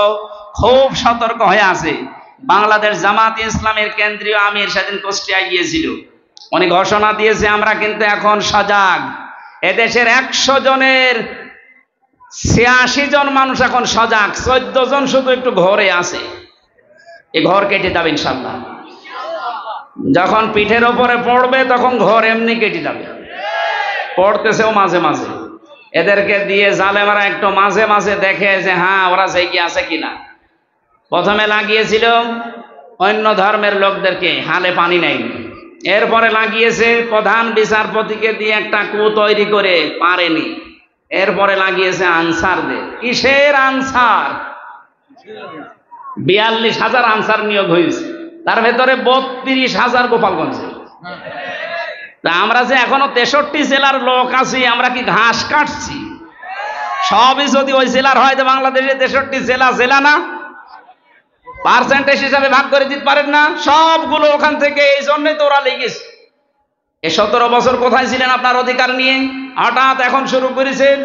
খুব সতর্ক হয়ে আছে। বাংলাদেশ জামাত ইসলামের কেন্দ্রীয় আমির সেদিন কুষ্টিয়ায় গিয়েছিল, উনি ঘোষণা দিয়েছে আমরা কিন্তু এখন সজাগ। এদেশের 100 জনের 86 জন মানুষ এখন সজাগ, 14 জন শুধু একটু ঘরে আছে, এই ঘর কেটে যাবে ইনশাআল্লাহ। যখন পিঠের ওপরে পড়বে তখন ঘর এমনি কেটে যাবে, পড়তেছেও মাঝে মাঝে। এদেরকে দিয়ে জালেমারা একটু মাঝে মাঝে দেখে যে হ্যাঁ ওরা জেগে আছে কিনা। প্রথমে লাগিয়েছিল অন্য ধর্মের লোকদেরকে, হালে পানি নেয়নি। এরপরে লাগিয়েছে প্রধান বিচারপতিকে দিয়ে একটা কূপ তৈরি করে, পারেনি। এরপরে লাগিয়েছে আনসারদের। কিসের আনসার? 42,000 আনসার নিয়োগ হয়েছে, তার ভেতরে 32,000 গোপালগঞ্জে। আমরা যে এখনো 63 জেলার লোক আছি, আমরা কি ঘাস কাটছি? সবই যদি ওই জেলার হয়, তো বাংলাদেশে 63 জেলা জেলা না? পার্সেন্টেজ হিসাবে ভাগ করে দিতে পারেন না? সবগুলো ওখান থেকে। এই জন্যই তো ওরা লেগেছে। এই 17 বছর কোথায় ছিলেন আপনার অধিকার নিয়ে? হঠাৎ এখন শুরু করেছেন।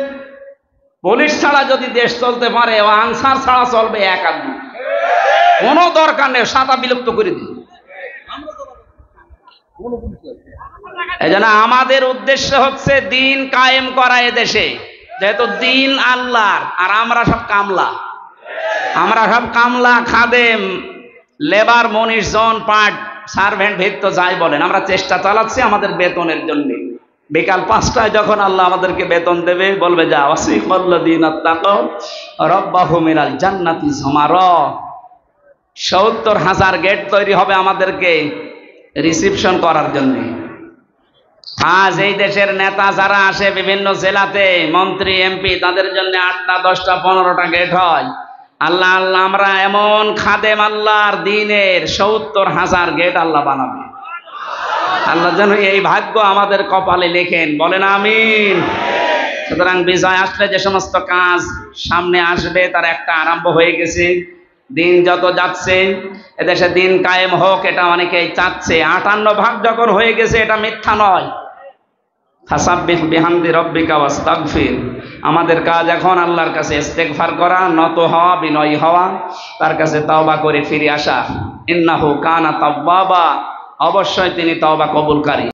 পুলিশ ছাড়া যদি দেশ চলতে পারে, ও আনসার ছাড়া চলবে এক আধ। কোনো দরকার নেই, সাদা বিলুপ্ত করে দিন। এজন্য আমাদের উদ্দেশ্য হচ্ছে দিন কায়েম করা এদেশে, যেহেতু দিন আল্লাহর, আর আমরা সব কামলা খাদেম, লেবার, মনীষ, জন, পাট, সার্ভেন্ট, ভিত্ত যাই বলেন, আমরা চেষ্টা চালাচ্ছি আমাদের বেতনের জন্য। বিকাল 5টায় যখন আল্লাহ আমাদেরকে বেতন দেবে, বলবে যা ওয়াসিকাল্লাযীনা তাকাও রাব্বাহুম ইলাল জান্নাতি যুমারা, ৭০,০০০ গেট তৈরি হবে আমাদেরকে রিসিপশন করার জন্য। আজ এই দেশের নেতা যারা আসে বিভিন্ন জেলাতে, মন্ত্রী, এমপি, তাদের জন্য 8টা, 10টা, 15টা গেট হয়। আল্লাহ আল্লাহ আমরা এমন খাদেম আল্লাহর দিনের ৭০,০০০ গেট আল্লাহ বানাবে। আল্লাহ যেন এই ভাগ্য আমাদের কপালে লেখেন, বলেন আমিন। সুতরাং বিজয় আসলে যে সমস্ত কাজ সামনে আসবে তার একটা আরম্ভ হয়ে গেছে। দিন যত যাচ্ছে এদেশে দিন কায়েম হোক, এটা অনেকেই চাচ্ছে। 58 ভাগ যখন হয়ে গেছে এটা মিথ্যা নয়। ফাসাব্বিহ বিহামদি রাব্বিকা ওয়াস্তাগফির, আমাদের কাজ এখন আল্লাহর কাছে ইস্তেগফার করা, নত হওয়া, বিনয়ী হওয়া, তার কাছে তওবা করে ফিরে আসা। ইন্নাহু কানা তাওয়াবা, অবশ্যই তিনি তওবা কবুলকারী।